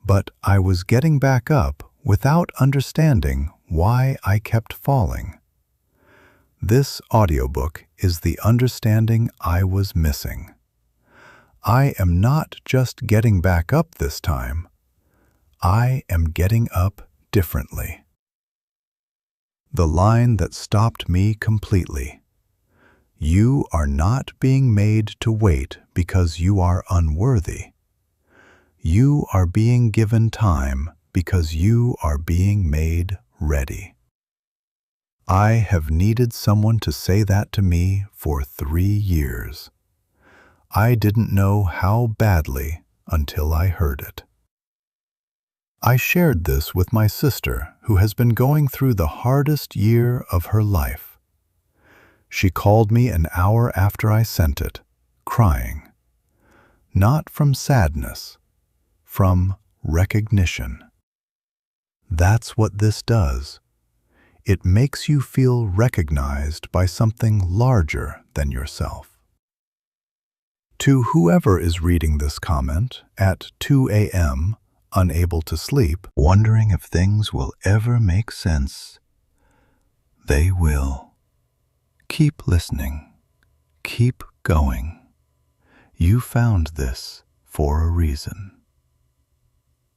But I was getting back up without understanding why I kept falling. This audiobook is the understanding I was missing. I am not just getting back up this time. I am getting up differently. The line that stopped me completely. You are not being made to wait because you are unworthy. You are being given time because you are being made ready. I have needed someone to say that to me for 3 years. I didn't know how badly until I heard it. I shared this with my sister, who has been going through the hardest year of her life. She called me an hour after I sent it, crying. Not from sadness, from recognition. That's what this does. It makes you feel recognized by something larger than yourself. To whoever is reading this comment at 2 a.m., unable to sleep, wondering if things will ever make sense, they will. Keep listening. Keep going. You found this for a reason.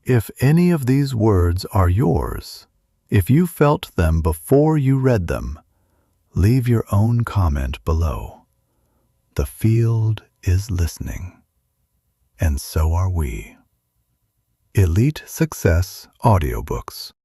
If any of these words are yours, if you felt them before you read them, leave your own comment below. The field is listening, and so are we. Elite Success Audiobooks.